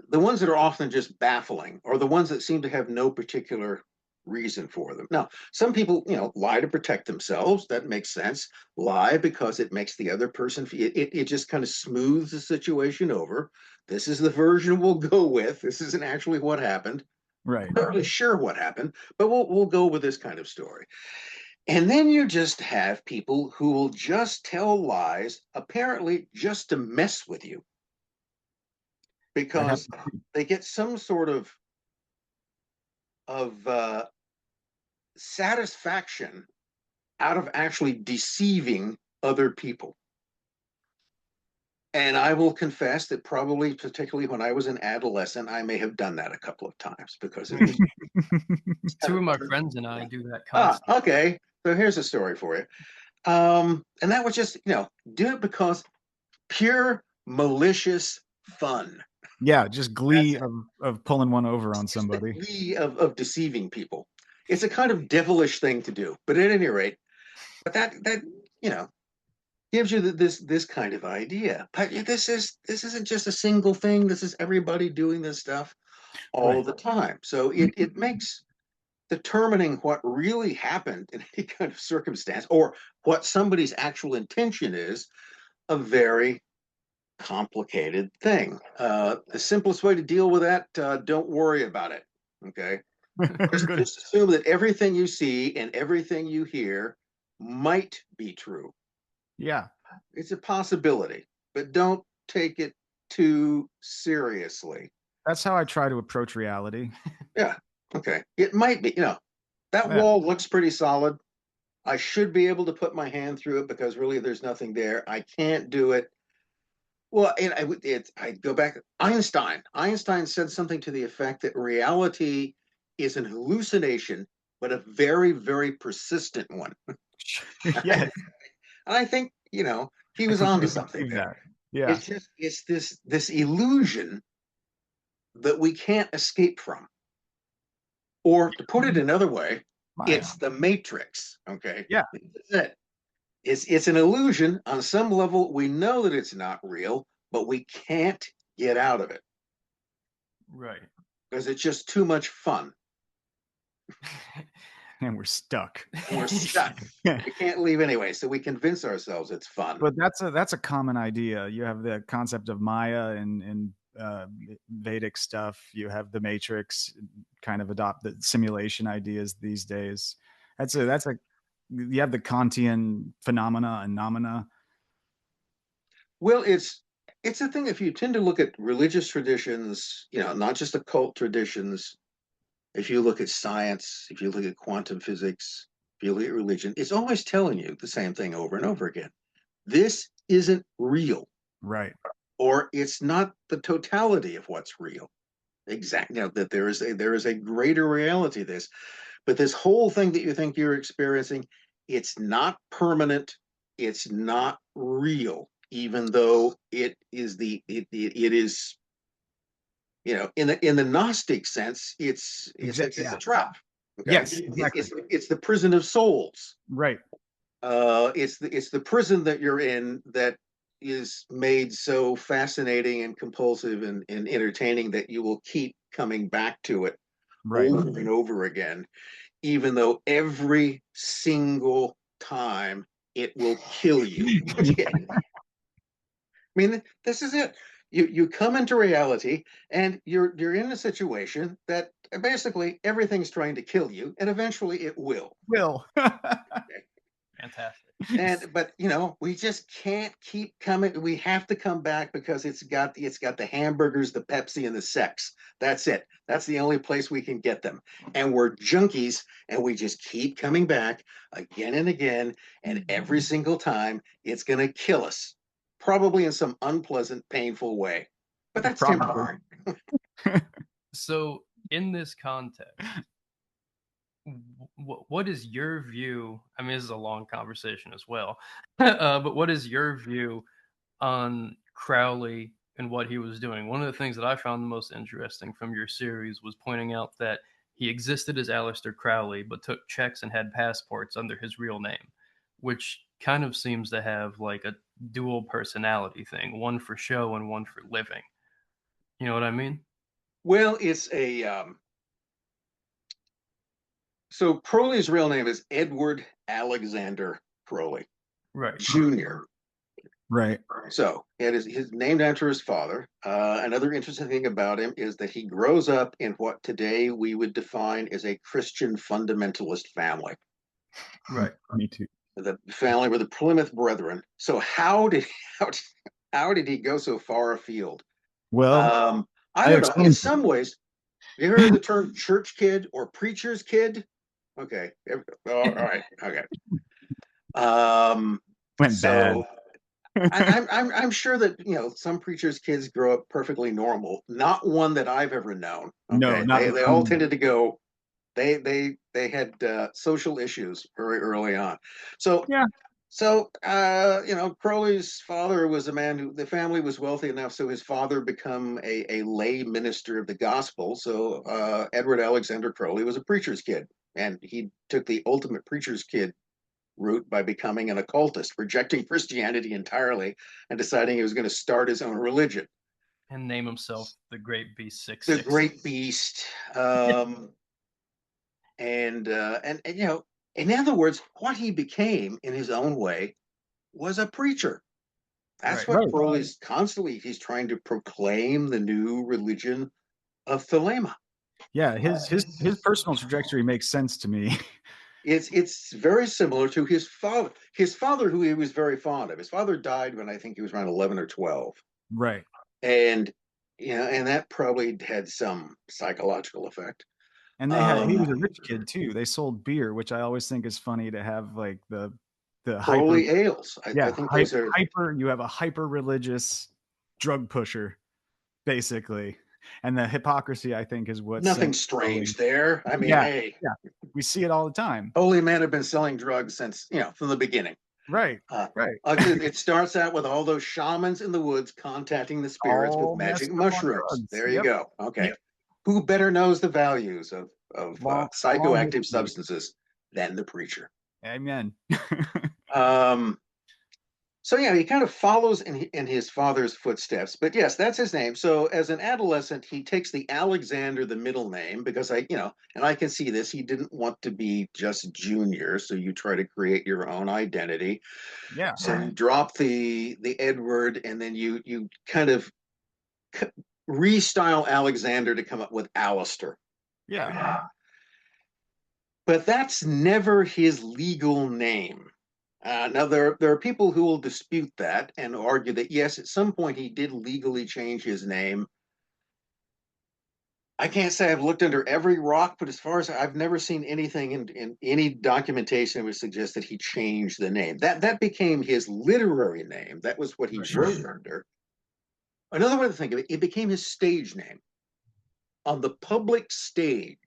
the ones that are often just baffling, or the ones that seem to have no particular reason for them. Now, some people, lie to protect themselves. That makes sense. Lie because it makes the other person feel it just kind of smooths the situation over. This is the version we'll go with. This isn't actually what happened. Right. I'm not really sure what happened, but we'll go with this kind of story. And then you just have people who will just tell lies, apparently just to mess with you, That because happens. they get some sort of satisfaction out of actually deceiving other people. And I will confess that probably, particularly when I was an adolescent, I may have done that a couple of times because it was Two of my friends and I do that ah, constantly. okay. So here's a story for you. And that was just, do it because pure malicious fun. Yeah, just glee That's of pulling one over on It's just the somebody. glee of deceiving people. It's a kind of devilish thing to do, but at any rate, but that gives you this kind of idea. But this isn't just a single thing. This is everybody doing this stuff all Right. the time. So it makes determining what really happened in any kind of circumstance, or what somebody's actual intention is, a very complicated thing. The simplest way to deal with that, don't worry about it. Okay. Just, Good. just assume that everything you see and everything you hear might be true. Yeah. It's a possibility, but don't take it too seriously. That's how I try to approach reality. Yeah. Okay. It might be, that Yeah. wall looks pretty solid. I should be able to put my hand through it because really there's nothing there. I can't do it. Well, and I go back. Einstein. Einstein said something to the effect that reality is an hallucination, but a very, very persistent one. Yes. And I think, he I was onto completely something believe there. that. Yeah. It's this illusion that we can't escape from. Or to put it another way, Maya. it's the matrix. Okay. Yeah. That's it. It's an illusion. On some level, we know that it's not real, but we can't get out of it Right. because it's just too much fun. And we're stuck. And we're stuck. We can't leave anyway. So we convince ourselves it's fun. But that's a common idea. You have the concept of Maya and Vedic stuff. You have the Matrix kind of adopt the simulation ideas these days. You have the Kantian phenomena and nomina. Well, it's it's a thing. If you tend to look at religious traditions, not just occult traditions, if you look at science, if you look at quantum physics, if you look at religion, it's always telling you the same thing over and over again. This isn't real, Right. or it's not the totality of what's real. Exactly. That there is a greater reality to this, but this whole thing that you think you're experiencing, it's not permanent. It's not real, even though it is it is, in the Gnostic sense, it's a trap. Okay, Yes, exactly. it's the prison of souls. Right. It's the prison that you're in that is made so fascinating and compulsive and entertaining that you will keep coming back to it Right. over and over again, even though every single time it will kill you. I mean, this is it. You come into reality and you're in a situation that basically everything's trying to kill you, and eventually it will. Will. Fantastic. But we just can't keep coming. We have to come back because it's got the hamburgers, the Pepsi, and the sex. That's it. That's the only place we can get them. And we're junkies, and we just keep coming back again and again, and every single time it's gonna kill us, probably in some unpleasant, painful way. But that's temporary. So, in this context, what is your view? I mean, this is a long conversation as well, but what is your view on Crowley and what he was doing? One of the things that I found the most interesting from your series was pointing out that he existed as Aleister Crowley, but took checks and had passports under his real name, which kind of seems to have like a dual personality thing, one for show and one for living. You know what I mean? Well, it's a so Crowley's real name is Edward Alexander Crowley, Right. Jr. Right. So it is his named after his father. Another interesting thing about him is that he grows up in what today we would define as a Christian fundamentalist family. Right. Me too. The family were the Plymouth Brethren. So how did he go so far afield? Well, I don't know. In some ways, you heard the term church kid or preacher's kid? Okay. All right. Okay. Went bad. I'm sure that some preachers' kids grow up perfectly normal. Not one that I've ever known. Okay? No, not they all tended to go. They had social issues very early on. So yeah. So Crowley's father was a man who the family was wealthy enough, so his father become a lay minister of the gospel. So Edward Alexander Crowley was a preacher's kid, and he took the ultimate preacher's kid route by becoming an occultist, rejecting Christianity entirely and deciding he was going to start his own religion and name himself the Great Beast 6. The Great Beast. And in other words, what he became in his own way was a preacher. That's what Crowley's constantly, he's trying to proclaim the new religion of Thelema. Yeah, his personal trajectory makes sense to me. It's very similar to his father. His father, who he was very fond of. His father died when I think he was around 11 or 12. Right. And and that probably had some psychological effect. And he was a rich kid too. They sold beer, which I always think is funny to have like the Crowley ales. I think those are you have a hyper religious drug pusher, basically. And the hypocrisy, I think, is what nothing strange there. I mean, hey, we see it all the time. Holy men have been selling drugs since from the beginning. Right. It starts out with all those shamans in the woods contacting the spirits with magic mushrooms. There you go. Okay. Yep. Who better knows the values of psychoactive substances than the preacher? Amen. So he kind of follows in his father's footsteps. But yes, that's his name. So as an adolescent, he takes the Alexander, the middle name, because and I can see this. He didn't want to be just Junior, so you try to create your own identity. Yeah. So you drop the Edward, and then you kind of restyle Alexander to come up with Aleister. Yeah. But that's never his legal name. Now, there are people who will dispute that and argue that, yes, at some point he did legally change his name. I can't say I've looked under every rock, but as far as I've never seen anything in any documentation that would suggest that he changed the name. That became his literary name. That was what he wrote under. Another way to think of it, it became his stage name. On the public stage,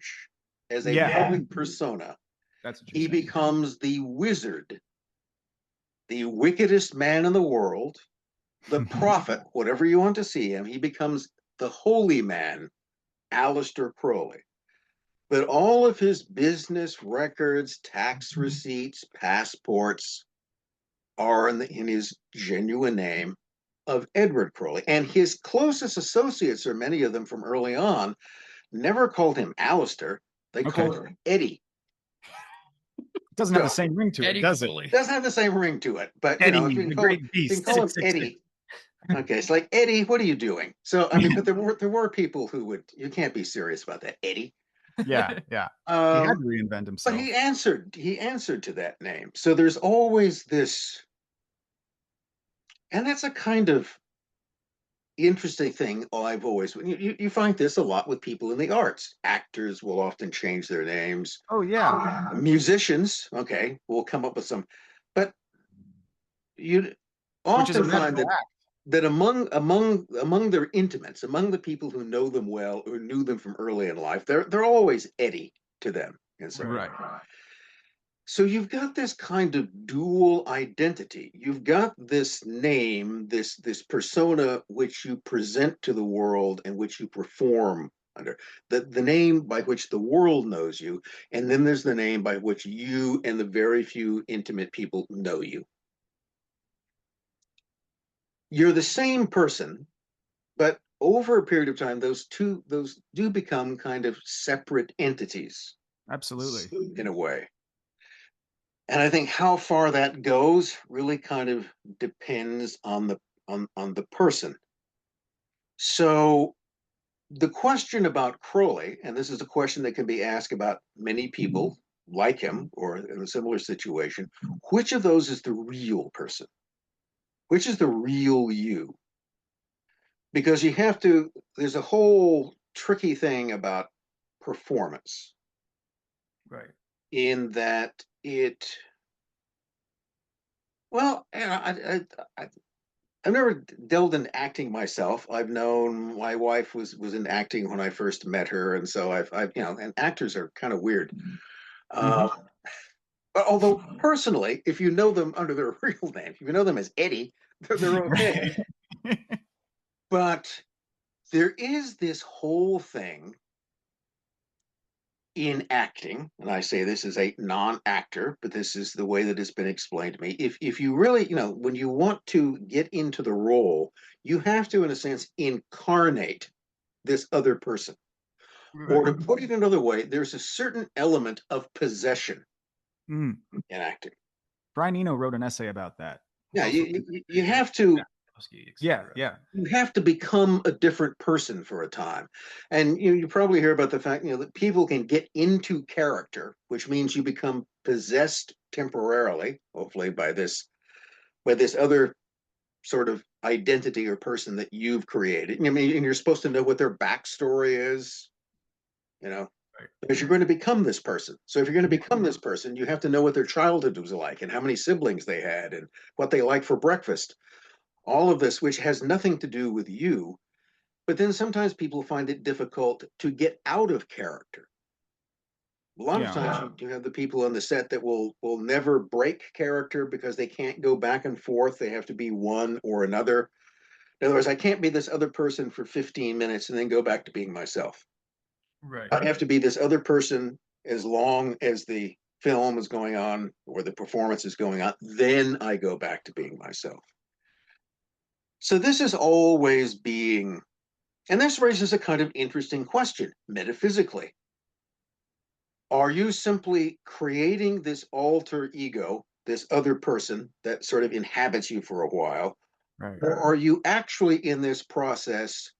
as a public persona, he becomes the wizard, the wickedest man in the world, the prophet, whatever you want to see him. He becomes the holy man, Aleister Crowley. But all of his business records, tax receipts, passports are in his genuine name of Edward Crowley. And his closest associates, or many of them from early on, never called him Aleister. They called him Eddie. Doesn't have the same ring to it, does it? Doesn't have the same ring to it, but Eddie, if you can call him Eddie. Okay, it's like, Eddie, what are you doing? So I mean, but there were people who would. You can't be serious about that, Eddie. Yeah. He had to reinvent himself. But he answered to that name. So there's always this, and that's a kind of interesting thing. I've always you find this a lot with people in the arts. Actors will often change their names. Oh yeah. Musicians, okay, will come up with some, but you often find that among their intimates, among the people who know them well or knew them from early in life, they're always Eddie to them. Right. So you've got this kind of dual identity. You've got this name, this persona which you present to the world and which you perform under. The name by which the world knows you, and then there's the name by which you and the very few intimate people know you. You're the same person, but over a period of time, those do become kind of separate entities. Absolutely. In a way. And I think how far that goes really kind of depends on the person. So the question about Crowley, and this is a question that can be asked about many people like him or in a similar situation, which of those is the real person? Which is the real you? Because there's a whole tricky thing about performance. Right. In that I've never delved into acting myself. I've known my wife was in acting when I first met her, and so I've and actors are kind of weird. But although personally, if you know them under their real name, if you know them as Eddie, they're okay. But there is this whole thing in acting, and I say this as a non-actor, but this is the way that it's been explained to me. If you really, when you want to get into the role, you have to, in a sense, incarnate this other person. Right. Or to put it another way, there's a certain element of possession in acting. Brian Eno wrote an essay about that. Yeah, you have to. Yeah. You have to become a different person for a time. And you probably hear about the fact, that people can get into character, which means you become possessed temporarily, hopefully by this other sort of identity or person that you've created. I mean, and you're supposed to know what their backstory is, because you're going to become this person. So if you're going to become this person, you have to know what their childhood was like and how many siblings they had and what they liked for breakfast. All of this, which has nothing to do with you, but then sometimes people find it difficult to get out of character. A lot of times you have the people on the set that will never break character because they can't go back and forth. They have to be one or another. In other words, I can't be this other person for 15 minutes and then go back to being myself. Right. I have to be this other person as long as the film is going on or the performance is going on. Then I go back to being myself. So this is always being, and this raises a kind of interesting question metaphysically. Are you simply creating this alter ego, this other person that sort of inhabits you for a while? Right. Or are you actually in this process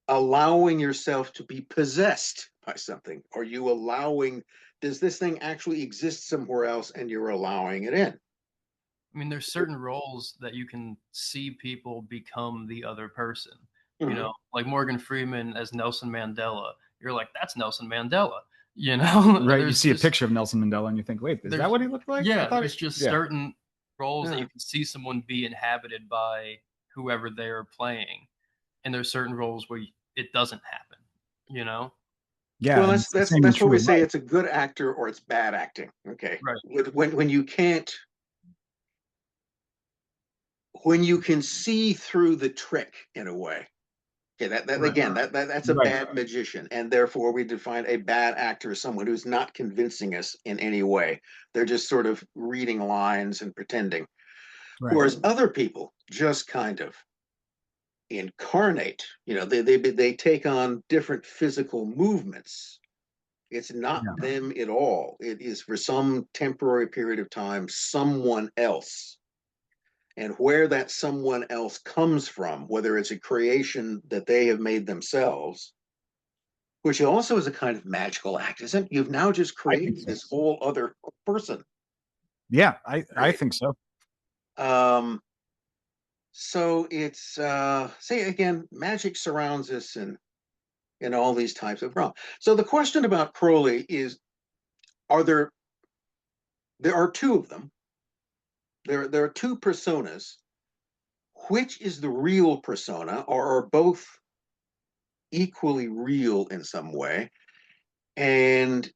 allowing yourself to be possessed by something? Are you allowing, does this thing actually exist somewhere else and you're allowing it in? I mean, there's certain roles that you can see people become the other person. You Mhm. know, like Morgan Freeman as Nelson Mandela. You're like, that's Nelson Mandela. You know, Right. You there's see a just picture of Nelson Mandela and you think, wait, is that there's what he looked like? I yeah, thought there's just yeah. certain roles that Yeah. you can see someone be inhabited by whoever they are playing, and there's certain roles where it doesn't happen. You know, Yeah. Well, And that's it's the that's same in that's what true we in say. life. It's a good actor or it's bad acting. Okay, right? when you can't, when you can see through the trick in a way. Okay, that Right. again, that's a Right. bad magician, and therefore we define a bad actor as someone who's not convincing us in any way. They're just sort of reading lines and pretending. Right. Whereas other people just kind of incarnate. You know, they take on different physical movements. It's not Yeah. them at all. It is for some temporary period of time someone else. And where that someone else comes from, whether it's a creation that they have made themselves, which also is a kind of magical act, isn't it? You've now just I think created so. this whole other person. Yeah. I Right? think so. So it's say again, magic surrounds us in all these types of realms. So the question about Crowley is: Are there are two of them? There are two personas. Which is the real persona, or are both equally real in some way? And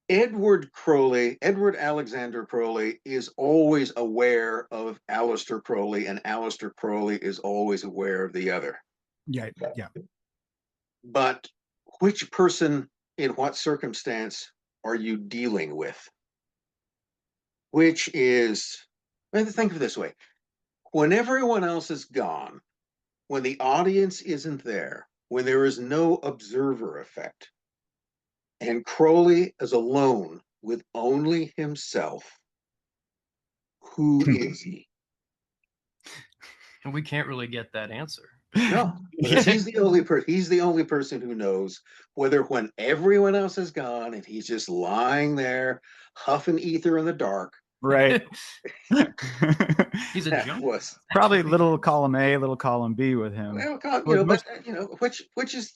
Edward Alexander Crowley is always aware of Aleister Crowley, and Aleister Crowley is always aware of the other. Yeah. Yeah. But which person, in what circumstance, are you dealing with? Which is, think of it this way: when everyone else is gone, when the audience isn't there, when there is no observer effect, and Crowley is alone with only himself, who is he? And we can't really get that answer. No, because he's the only person who knows whether when everyone else is gone and he's just lying there huffing ether in the dark. Right. He's a That junkie. was Probably little column A, little column B with him. well, With but most, which is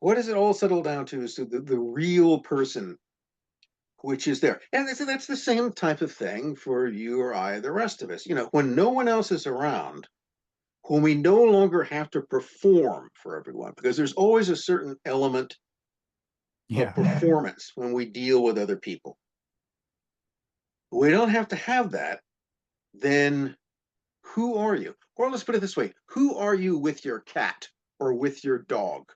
what does it all settle down to? Is to the real person which is there. And that's the same type of thing for you or I, the rest of us. You know, when no one else is around, when we no longer have to perform for everyone, because there's always a certain element of yeah. performance when we deal with other people. We don't have to have that, then who are you? Or let's put it this way: who are you with your cat or with your dog?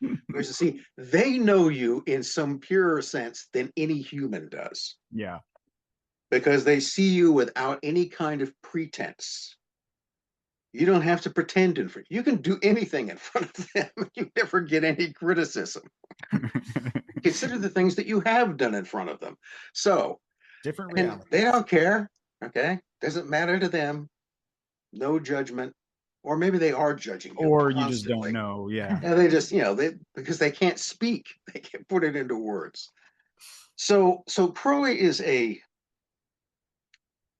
Because you see, they know you in some purer sense than any human does, Yeah. because they see you without any kind of pretense. You don't have to pretend in front. You can do anything in front of them. You never get any criticism. Consider the things that you have done in front of them. So, Different and reality. they don't care. Okay, doesn't matter to them. No judgment, or maybe they are judging you Or you just don't constantly. know. Yeah. And they just, they because they can't speak, they can't put it into words. So Crowley is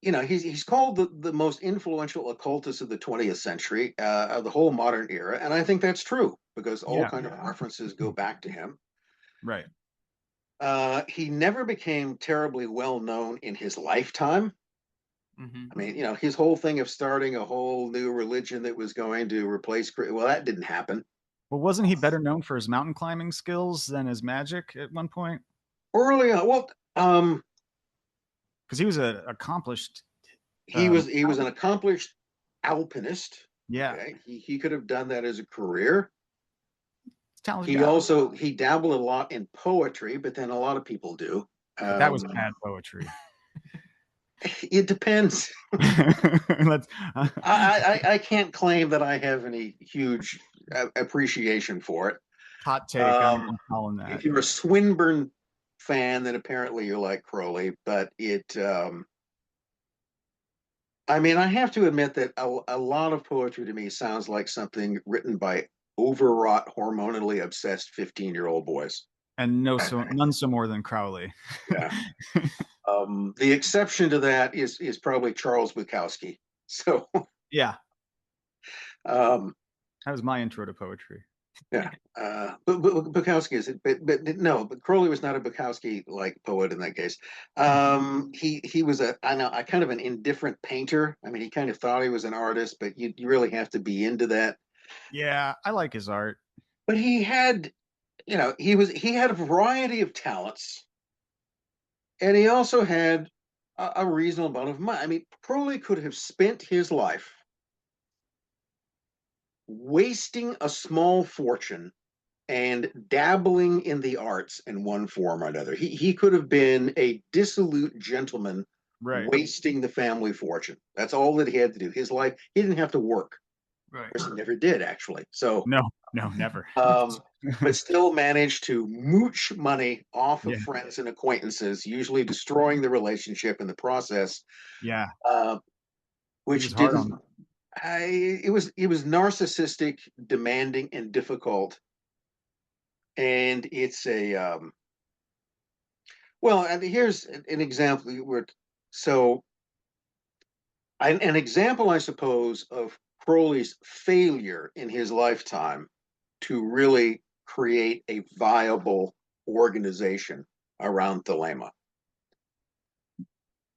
he's called the most influential occultist of the 20th century, of the whole modern era, and I think that's true because all Yeah. kind of references go back to him. Right. He never became terribly well known in his lifetime. Mm-hmm. I mean, his whole thing of starting a whole new religion that was going to replace, well, that didn't happen. Well, wasn't he better known for his mountain climbing skills than his magic at one point? Early on, well, Because he was an accomplished. he was an accomplished alpinist. Yeah. Okay, he could have done that as a career. Talented He guy. also he dabbled a lot in poetry, but then a lot of people do. But that was bad poetry. It depends. Let's, I can't claim that I have any huge appreciation for it. hot take. I'm calling that. If you're a Swinburne fan, then apparently you like Crowley. But I mean, I have to admit that a lot of poetry to me sounds like something written by overwrought, hormonally obsessed 15-year-old boys. And none so more than Crowley. Yeah. The exception to that is probably Charles Bukowski. So Yeah, um, that was my intro to poetry. yeah, but Bukowski is it? But no, but Crowley was not a Bukowski like poet in that case. He was a kind of an indifferent painter. I mean, he kind of thought he was an artist, but you really have to be into that. Yeah, I like his art. But he had, he had a variety of talents, and he also had a reasonable amount of money. I mean, Crowley could have spent his life wasting a small fortune and dabbling in the arts in one form or another. He could have been a dissolute gentleman, Right. wasting the family fortune. That's all that he had to do. His life, he didn't have to work. Right. Of course, he never did, actually. So No, never. but still managed to mooch money off of Yeah. friends and acquaintances, usually destroying the relationship in the process. Yeah. Which was hard didn't. on It was narcissistic, demanding, and difficult. And it's a well, and here's an example. An example, I suppose, of Crowley's failure in his lifetime to really create a viable organization around Thelema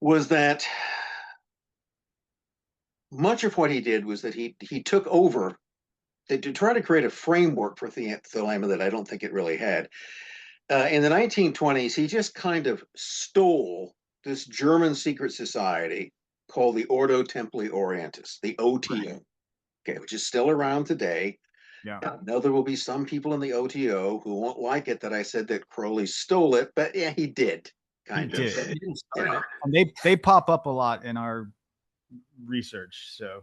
was that much of what he did was that he took over to try to create a framework for Thelema that I don't think it really had. In the 1920s, he just kind of stole this German secret society called the Ordo Templi Orientis, the OTO, okay, which is still around today. Yeah. I know there will be some people in the OTO who won't like it that I said that Crowley stole it, but yeah, he did. Kind He of. did. He didn't start it. And they pop up a lot in our research. So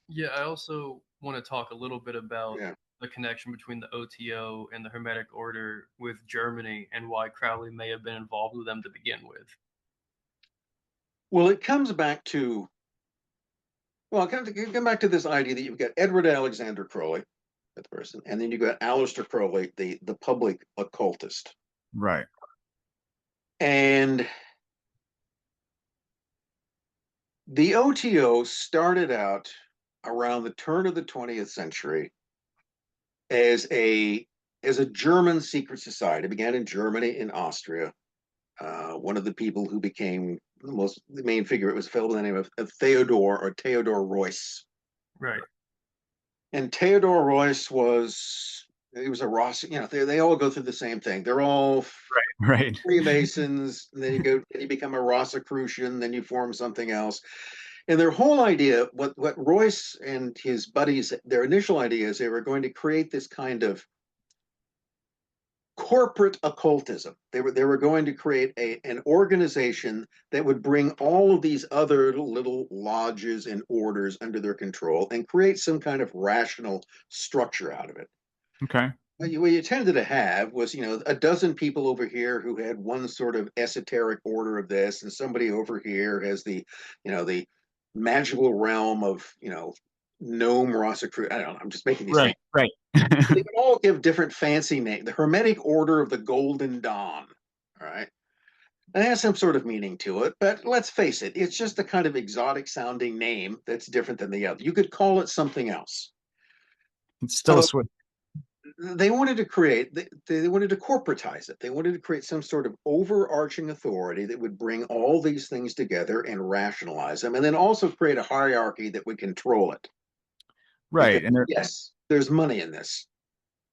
Yeah, I also want to talk a little bit about Yeah. the connection between the OTO and the Hermetic Order with Germany and why Crowley may have been involved with them to begin with. Well, it comes back to come back to this idea that you've got Edward Alexander Crowley, that person, and then you've got Aleister Crowley, the public occultist. right. And the OTO started out around the turn of the 20th century as a German secret society. It began in Germany, in Austria. One of the people who became the main figure, it was a fellow by the name of Theodor Reuss. Right. And Theodor Reuss was a Ross. They all go through the same thing. They're all Right. Freemasons. And then you become a Rosicrucian. Then you form something else. And their whole idea, what Reuss and his buddies, their initial idea is they were going to create this kind of corporate occultism. They were going to create an organization that would bring all of these other little lodges and orders under their control and create some kind of rational structure out of it. Okay. What you tended to have was, a dozen people over here who had one sort of esoteric order of this, and somebody over here has the magical realm of, gnome Rosicrucian. I don't know. I'm just making these names. Right. They can all give different fancy names. The Hermetic Order of the Golden Dawn. All right. It has some sort of meaning to it, but let's face it, it's just a kind of exotic sounding name that's different than the other. You could call it something else. It's still a switch. They wanted to they wanted to corporatize it. They wanted to create some sort of overarching authority that would bring all these things together and rationalize them, and then also create a hierarchy that would control it. Right. Because, And yes, there's money in this.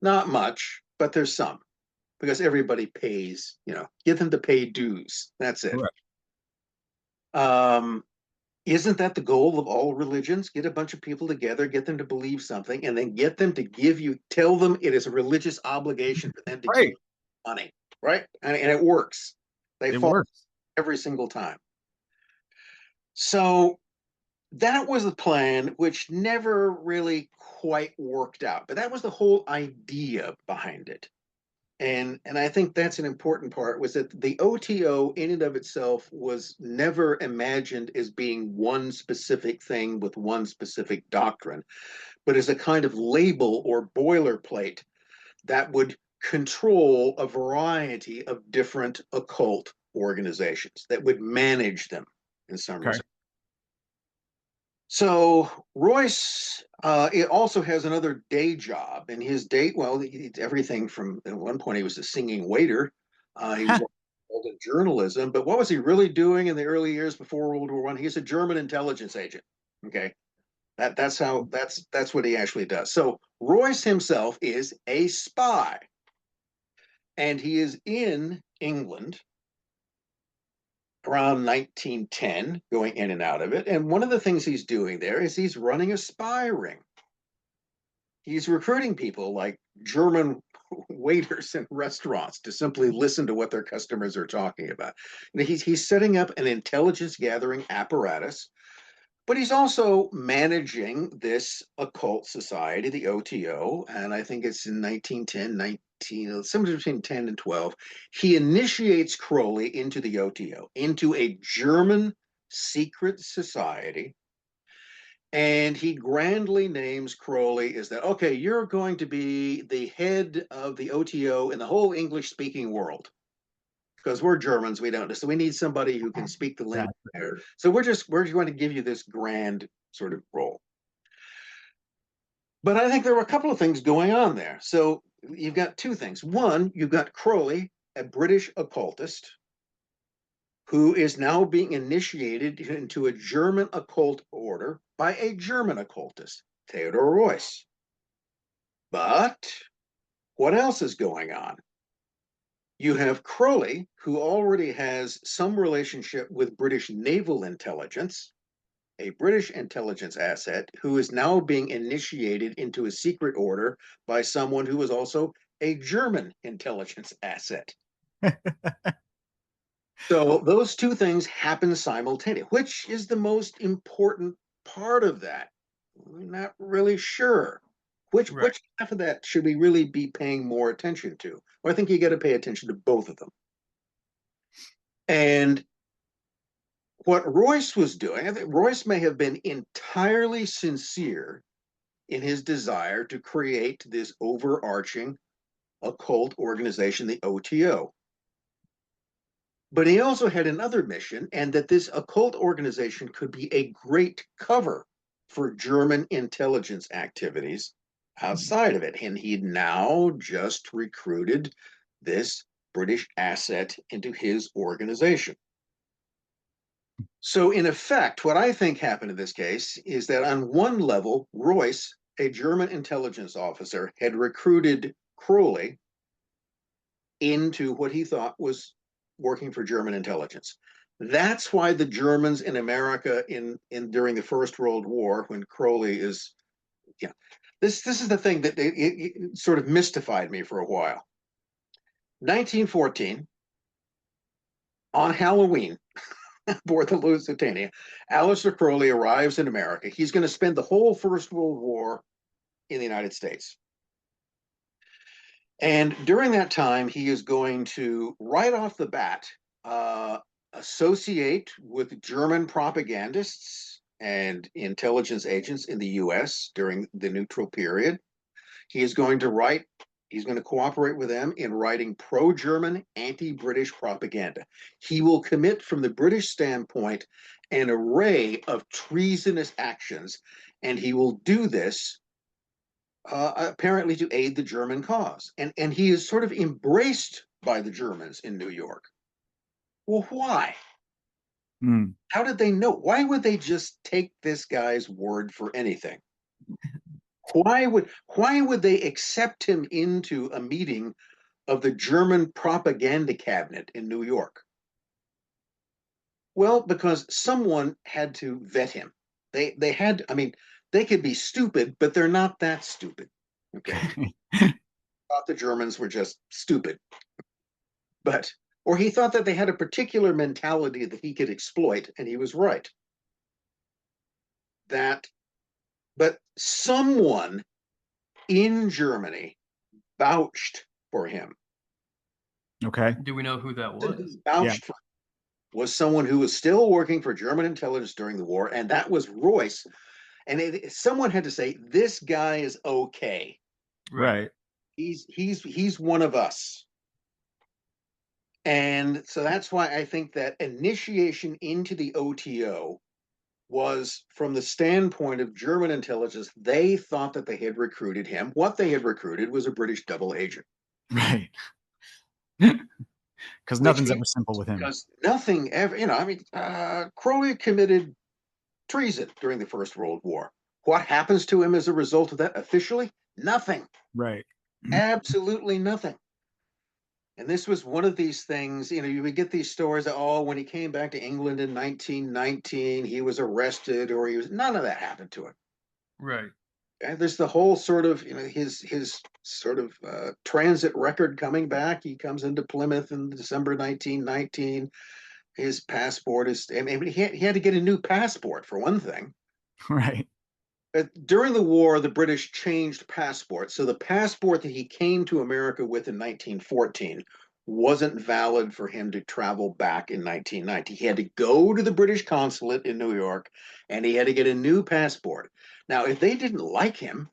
Not much, but there's some. Because everybody pays, get them to pay dues. That's it. Right. Isn't that the goal of all religions? Get a bunch of people together, get them to believe something, and then get them to tell them it is a religious obligation for them to give you money, right? And it works. It works every single time. So that was the plan, which never really quite worked out. But that was the whole idea behind it. And I think that's an important part, was that the OTO in and of itself was never imagined as being one specific thing with one specific doctrine, but as a kind of label or boilerplate that would control a variety of different occult organizations, that would manage them in some Okay. respect. So Royce it also has another day job, and his day, well, it's everything from, at one point he was a singing waiter. He was involved in journalism, but what was he really doing in the early years before World War I? He's a German intelligence agent. Okay, that's what he actually does. So Royce himself is a spy, and he is in England around 1910, going in and out of it. And one of the things he's doing there is he's running a spy ring. He's recruiting people like German waiters in restaurants to simply listen to what their customers are talking about. And he's setting up an intelligence gathering apparatus, but he's also managing this occult society, the OTO. And I think it's in 1910, somewhere between 10 and 12, he initiates Crowley into the OTO, into a German secret society. And he grandly names Crowley as that, okay, you're going to be the head of the OTO in the whole English speaking world. Because we're Germans, we don't, so we need somebody who can speak the language there. So we're going to give you this grand sort of role. But I think there were a couple of things going on there. So you've got two things. One, you've got Crowley, a British occultist, who is now being initiated into a German occult order by a German occultist, Theodor Royce. But what else is going on? You have Crowley, who already has some relationship with British naval intelligence, a British intelligence asset, who is now being initiated into a secret order by someone who is also a German intelligence asset. So those two things happen simultaneously. Which is the most important part of that? We're not really sure. Which half of that should we really be paying more attention to? Well, I think you got to pay attention to both of them. And what Royce was doing, I think Royce may have been entirely sincere in his desire to create this overarching occult organization, the OTO. But he also had another mission, and that this occult organization could be a great cover for German intelligence activities outside of it. And he'd now just recruited this British asset into his organization. So in effect, what I think happened in this case is that on one level, Royce, a German intelligence officer, had recruited Crowley into what he thought was working for German intelligence. That's why the Germans in America during the First World War, when Crowley is, this is the thing that it sort of mystified me for a while. 1914, on Halloween, aboard the Lusitania, Aleister Crowley arrives in America. He's going to spend the whole First World War in the United States. And during that time, he is going to, right off the bat, associate with German propagandists and intelligence agents in the US during the neutral period. He's going to cooperate with them in writing pro-German, anti-British propaganda. He will commit, from the British standpoint, an array of treasonous actions, and he will do this apparently to aid the German cause. And he is sort of embraced by the Germans in New York. Well, why? How did they know? Why would they just take this guy's word for anything? Why would they accept him into a meeting of the German propaganda cabinet in New York? Well, because someone had to vet him. They had, I mean, they could be stupid, but they're not that stupid. Okay. Thought the Germans were just stupid. Or he thought that they had a particular mentality that he could exploit, and he was right. But someone in Germany vouched for him. Okay. Do we know who that was? Vouched for him was someone who was still working for German intelligence during the war, and that was Royce. And someone had to say, this guy is okay. Right. He's one of us. And so that's why I think that initiation into the OTO was from the standpoint of German intelligence. They thought that they had recruited him. What they had recruited was a British double agent. Right. Because nothing's ever simple with him. Because nothing ever, Crowley committed treason during the First World War. What happens to him as a result of that officially? Nothing. Right. Absolutely nothing. And this was one of these things, you would get these stories that, when he came back to England in 1919, he was arrested or none of that happened to him. Right. And there's the whole sort of, his sort of transit record coming back. He comes into Plymouth in December 1919. His passport is, he had to get a new passport for one thing. Right. During the war, the British changed passports. So the passport that he came to America with in 1914 wasn't valid for him to travel back in 1990. He had to go to the British consulate in New York and he had to get a new passport. Now, if they didn't like him,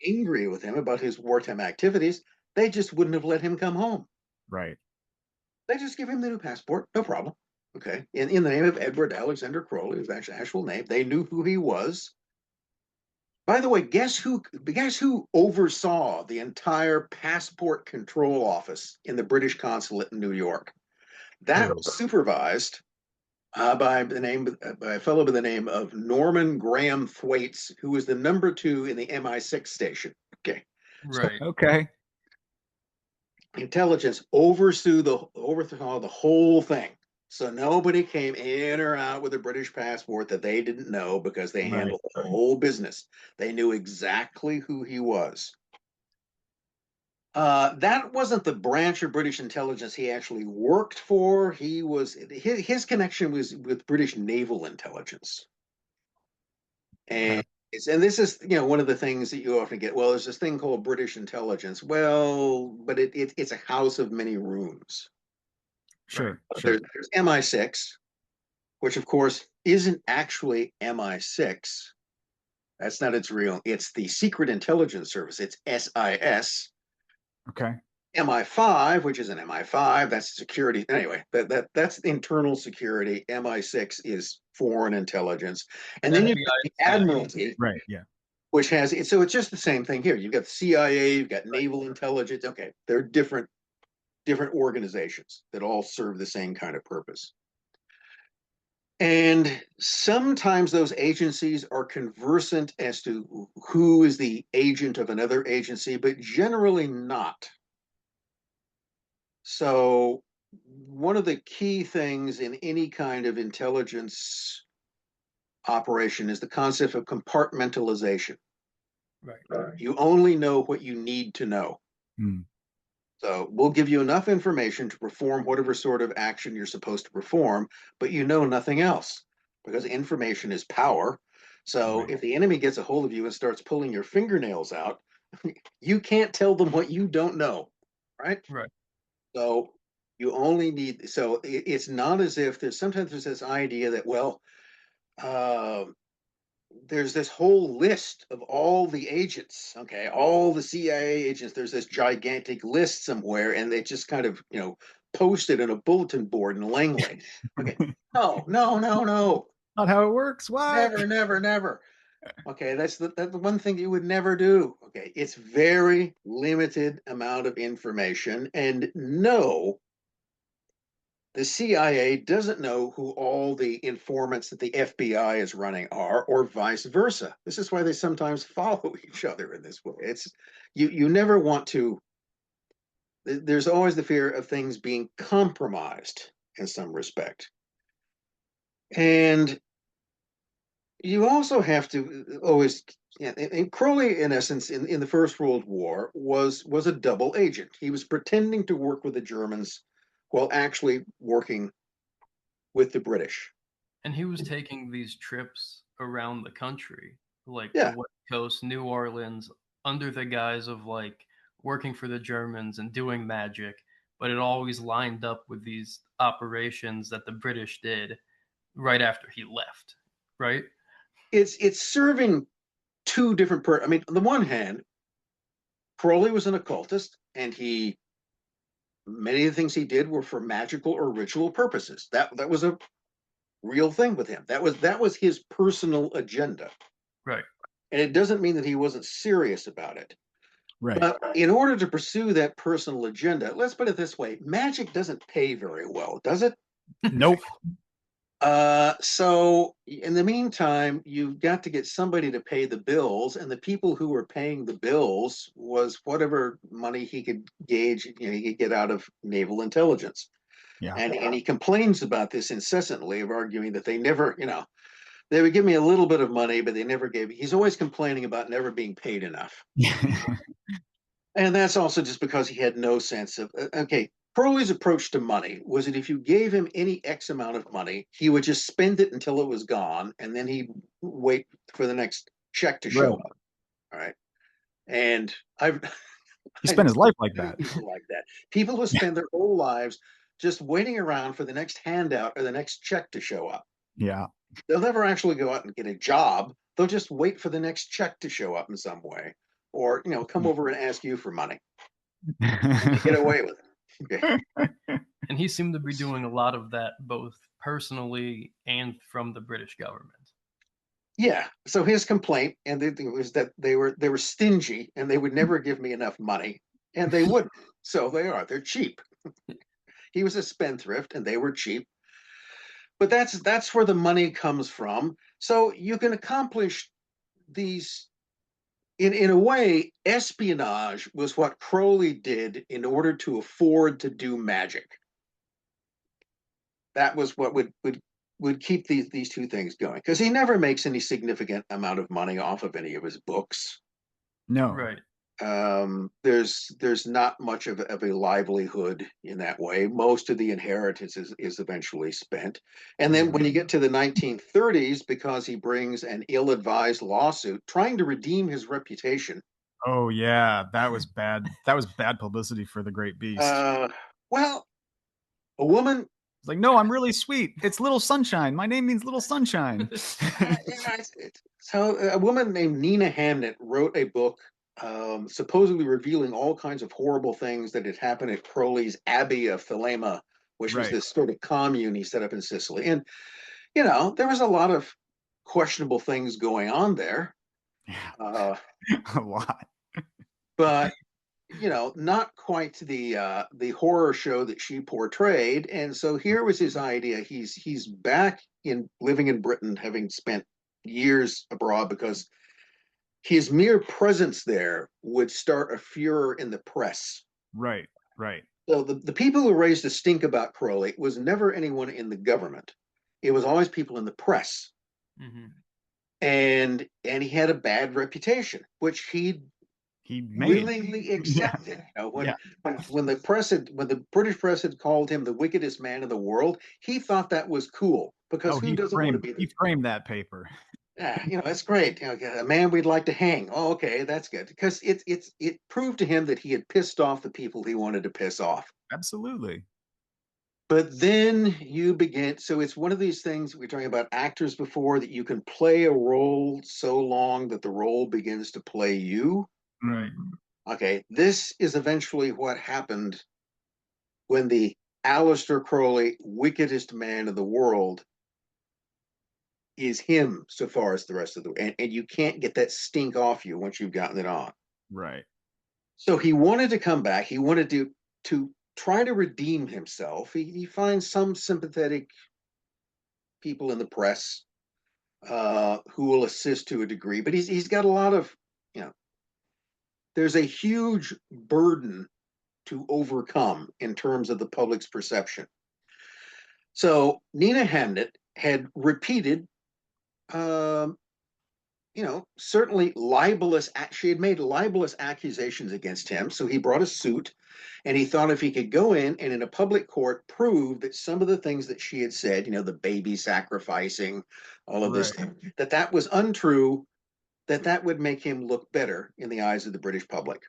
angry with him about his wartime activities, they just wouldn't have let him come home. Right. They just give him the new passport, no problem. Okay. In the name of Edward Alexander Crowley, his actual name, they knew who he was. By the way, guess who oversaw the entire passport control office in the British consulate in New York? That was supervised by a fellow by the name of Norman Graham Thwaites, who was the number 2 in the MI6 station. Okay. Right. Okay. Intelligence oversaw the whole thing. So nobody came in or out with a British passport that they didn't know, because they handled the whole business. They knew exactly who he was. That wasn't the branch of British intelligence he actually worked for. His connection was with British naval intelligence. And this is, one of the things that you often get. Well, there's this thing called British intelligence. Well, but it's a house of many rooms. Sure. There's MI6, which of course isn't actually MI6. That's not its real. It's the Secret Intelligence Service. It's SIS. Okay. MI5, which is an MI5, that's security. Anyway, that's internal security. MI6 is foreign intelligence, and then you've got the Admiralty, right? Yeah. Which has it. So it's just the same thing here. You've got the CIA, you've got naval intelligence. Okay, they're different organizations that all serve the same kind of purpose. And sometimes those agencies are conversant as to who is the agent of another agency, but generally not. So one of the key things in any kind of intelligence operation is the concept of compartmentalization. Right. You only know what you need to know. So we'll give you enough information to perform whatever sort of action you're supposed to perform, but you know nothing else, because information is power. So if the enemy gets a hold of you and starts pulling your fingernails out, you can't tell them what you don't know, right? Right. So you only need, so it's not as if sometimes there's this idea that, well, there's this whole list of all the agents, okay, all the CIA agents. There's this gigantic list somewhere, and they just kind of, posted in a bulletin board in Langley. Okay, no. Not how it works. Why? Never. Okay, that's the one thing you would never do. Okay, it's very limited amount of information, and no, the CIA doesn't know who all the informants that the FBI is running are, or vice versa. This is why they sometimes follow each other in this way. It's you never want to. There's always the fear of things being compromised in some respect, and you also have to always. And Crowley, in essence, in the First World War, was a double agent. He was pretending to work with the Germans while actually working with the British. And he was taking these trips around the country, like the West Coast, New Orleans, under the guise of like working for the Germans and doing magic, but it always lined up with these operations that the British did right after he left, right? It's serving two different I mean, on the one hand, Crowley was an occultist, and many of the things he did were for magical or ritual purposes. That was a real thing with him. That was his personal agenda. Right. And it doesn't mean that he wasn't serious about it. Right. But in order to pursue that personal agenda, let's put it this way, magic doesn't pay very well, does it? Nope. So in the meantime, you've got to get somebody to pay the bills, and the people who were paying the bills was whatever money he could gauge, he could get out of naval intelligence. Yeah. And he complains about this incessantly, of arguing that they never, they would give me a little bit of money, but they never gave. He's always complaining about never being paid enough. And that's also just because he had no sense of, okay, Crowley's approach to money was that if you gave him any X amount of money, he would just spend it until it was gone, and then he'd wait for the next check to show up. All right. And he spent his life like that. People like that. People who spend their whole lives just waiting around for the next handout or the next check to show up. Yeah. They'll never actually go out and get a job. They'll just wait for the next check to show up in some way, or come over and ask you for money. And get away with it. Okay. And he seemed to be doing a lot of that, both personally and from the British government. Yeah. So his complaint was that they were stingy, and they would never give me enough money, and they wouldn't. So they're cheap. He was a spendthrift, and they were cheap. But that's where the money comes from. So you can accomplish these. In a way, espionage was what Crowley did in order to afford to do magic. That was what would keep these two things going, because he never makes any significant amount of money off of any of his books. No. Right. There's not much of a livelihood in that way. Most of the inheritance is eventually spent. And then when you get to the 1930s, because he brings an ill-advised lawsuit trying to redeem his reputation. Oh yeah, that was bad. That was bad publicity for the great beast. Well, a woman. It's like, no, I'm really sweet. It's Little Sunshine. My name means Little Sunshine. So a woman named Nina Hamnet wrote a book supposedly revealing all kinds of horrible things that had happened at Crowley's Abbey of Thelema, which was this sort of commune he set up in Sicily. And, there was a lot of questionable things going on there. Yeah. A lot. But, not quite the horror show that she portrayed. And so here was his idea. He's back living in Britain, having spent years abroad, because his mere presence there would start a furor in the press. Right. So the people who raised a stink about Crowley was never anyone in the government. It was always people in the press. Mm-hmm. And he had a bad reputation, which he willingly accepted. When the British press had called him the wickedest man in the world, he thought that was cool, because who doesn't want to be? He framed that paper. Yeah, that's great. A man we'd like to hang. Oh, okay, that's good, because it proved to him that he had pissed off the people he wanted to piss off. Absolutely. But then you begin. So it's one of these things, we were talking about actors before, that you can play a role so long that the role begins to play you. Right. Okay, this is eventually what happened when the Aleister Crowley, wickedest man in the world, is him so far as the rest of and you can't get that stink off you once you've gotten it on. Right. So he wanted to come back. He wanted to try to redeem himself. He finds some sympathetic people in the press who will assist to a degree, but he's got a lot of, there's a huge burden to overcome in terms of the public's perception. So Nina Hamnet had repeated certainly libelous. She had made libelous accusations against him. So he brought a suit, and he thought if he could go in and in a public court prove that some of the things that she had said, the baby sacrificing, all of this, that was untrue, that would make him look better in the eyes of the British public.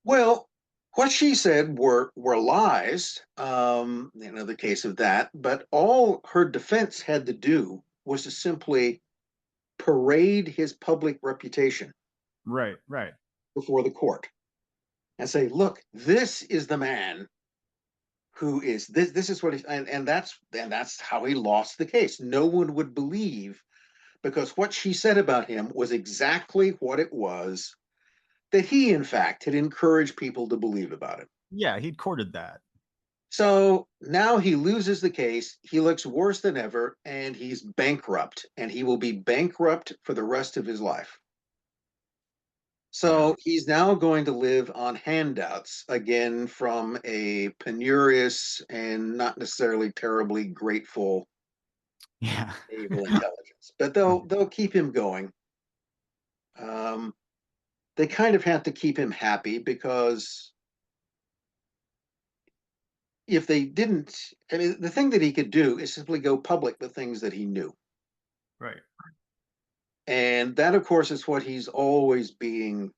Well, what she said were lies, another case of that, but all her defense had to do was to simply parade his public reputation. Right. before the court and say, look, this is the man who is this is what he, and that's how he lost the case. No one would believe, because what she said about him was exactly what it was that he in fact had encouraged people to believe about him. Yeah, he'd courted that. So now he loses the case, he looks worse than ever, and he's bankrupt, and he will be bankrupt for the rest of his life. So he's now going to live on handouts again from a penurious and not necessarily terribly grateful naval intelligence. But they'll keep him going. They kind of have to keep him happy, because if they didn't, I mean, the thing that he could do is simply go public with things that he knew. Right. And that, of course, is what he's always being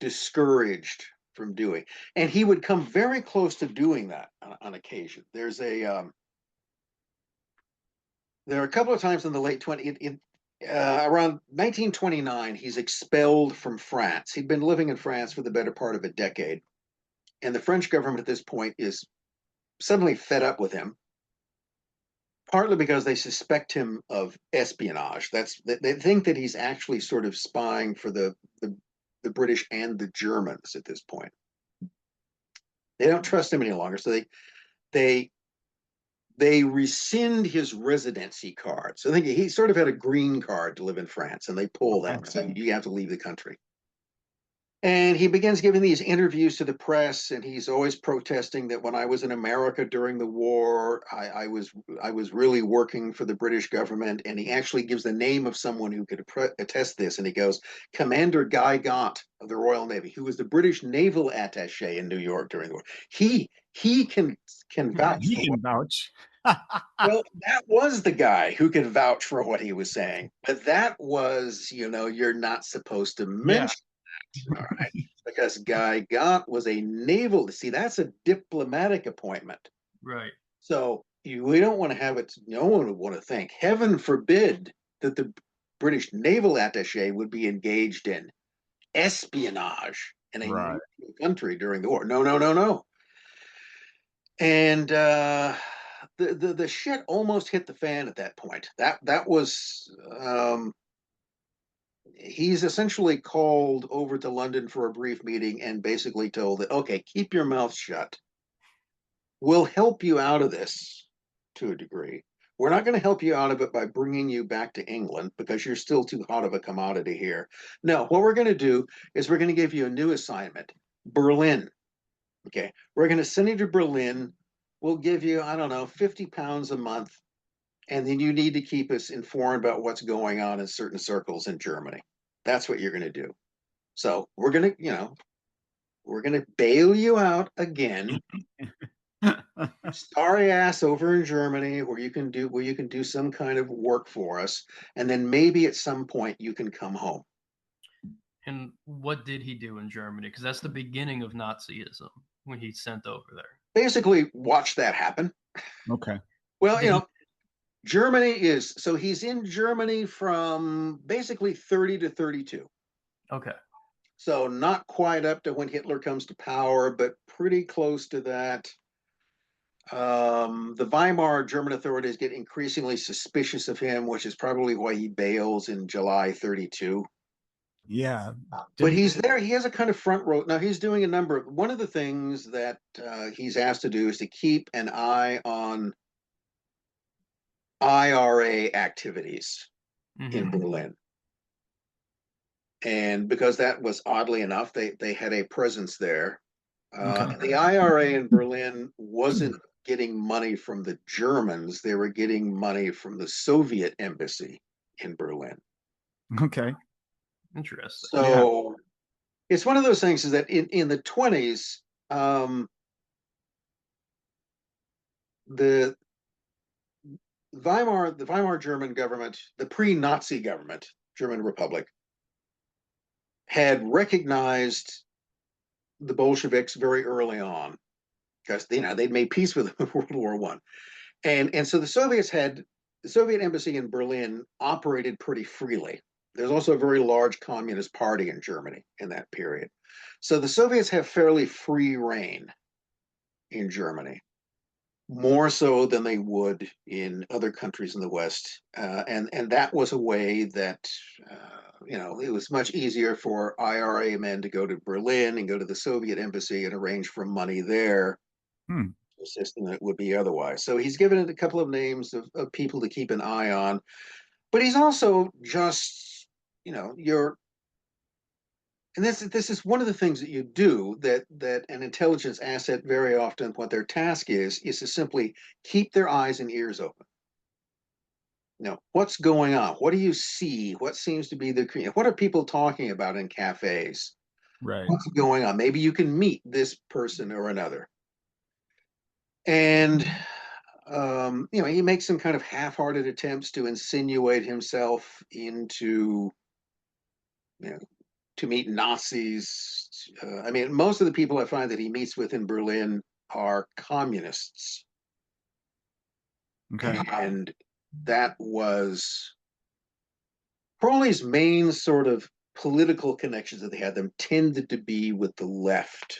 discouraged from doing. And he would come very close to doing that on occasion. There are a couple of times in the late 20s, around 1929, he's expelled from France. He'd been living in France for the better part of a decade. And the French government at this point is suddenly fed up with him, partly because they suspect him of espionage. They think that he's actually sort of spying for the British and the Germans at this point. They don't trust him any longer, so they rescind his residency card. So I think he sort of had a green card to live in France, and they pull that, so you have to leave the country. And he begins giving these interviews to the press, and he's always protesting that when I was in America during the war, I was really working for the British government. And he actually gives the name of someone who could attest this. And he goes, Commander Guy Gaunt of the Royal Navy, who was the British naval attaché in New York during the war. He can vouch. He can vouch. Well, that was the guy who could vouch for what he was saying. But that was, you're not supposed to mention. All right, because Guy Gaunt was a naval. See, that's a diplomatic appointment, right? So we don't want to have it. No one would want to think. Heaven forbid that the British naval attaché would be engaged in espionage in a country during the war. No. And the shit almost hit the fan at that point. That was. He's essentially called over to London for a brief meeting and basically told that, okay, keep your mouth shut. We'll help you out of this to a degree. We're not going to help you out of it by bringing you back to England, because you're still too hot of a commodity here. No, what we're going to do is we're going to give you a new assignment, Berlin. Okay, we're going to send you to Berlin. We'll give you, I don't know, 50 pounds a month. And then you need to keep us informed about what's going on in certain circles in Germany. That's what you're going to do. So we're going to bail you out again. Sorry ass over in Germany, where you can do some kind of work for us, and then maybe at some point you can come home. And what did he do in Germany? Because that's the beginning of Nazism, when he's sent over there. Basically, watch that happen. Okay. Well, Germany he's in Germany from basically 30 to 32. Okay. So not quite up to when Hitler comes to power, but pretty close to that. The Weimar German authorities get increasingly suspicious of him, which is probably why he bails in July 32. Yeah. But he's there. He has a kind of front row. Now he's doing one of the things that he's asked to do is to keep an eye on IRA activities in Berlin. And because that was, oddly enough, they had a presence there. The IRA in Berlin wasn't getting money from the Germans. They were getting money from the Soviet embassy in Berlin. Okay. Interesting. So it's one of those things is that in the 20s, the Weimar German government, the pre-Nazi government, German Republic, had recognized the Bolsheviks very early on, because they'd made peace with them in World War I. And so the Soviet embassy in Berlin operated pretty freely. there's also a very large communist party in Germany in that period. So the Soviets have fairly free reign in Germany, more so than they would in other countries in the West. And that was a way that, it was much easier for IRA men to go to Berlin and go to the Soviet embassy and arrange for money there, a system that would be otherwise. So he's given it a couple of names of people to keep an eye on, but he's also just, and this is one of the things that you do, that an intelligence asset very often, what their task is to simply keep their eyes and ears open. What's going on? What do you see? What seems to be what are people talking about in cafes? Right. What's going on? Maybe you can meet this person or another. And he makes some kind of half-hearted attempts to insinuate himself into, to meet Nazis. Most of the people I find that he meets with in Berlin are communists. Okay. And that was Crowley's main sort of political connections that they had them tended to be with the left.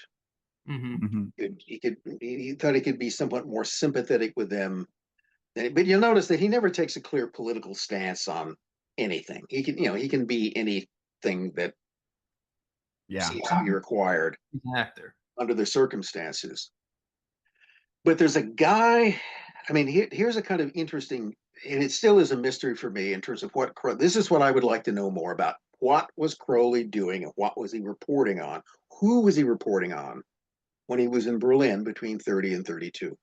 Mm-hmm. He thought he could be somewhat more sympathetic with them. But you'll notice that he never takes a clear political stance on anything. He can be anything that seems to be required. He's an actor under the circumstances. But there's a guy, here's a kind of interesting, and it still is a mystery for me in terms of this is what I would like to know more about. What was Crowley doing and what was he reporting on? Who was he reporting on when he was in Berlin between 30 and 32?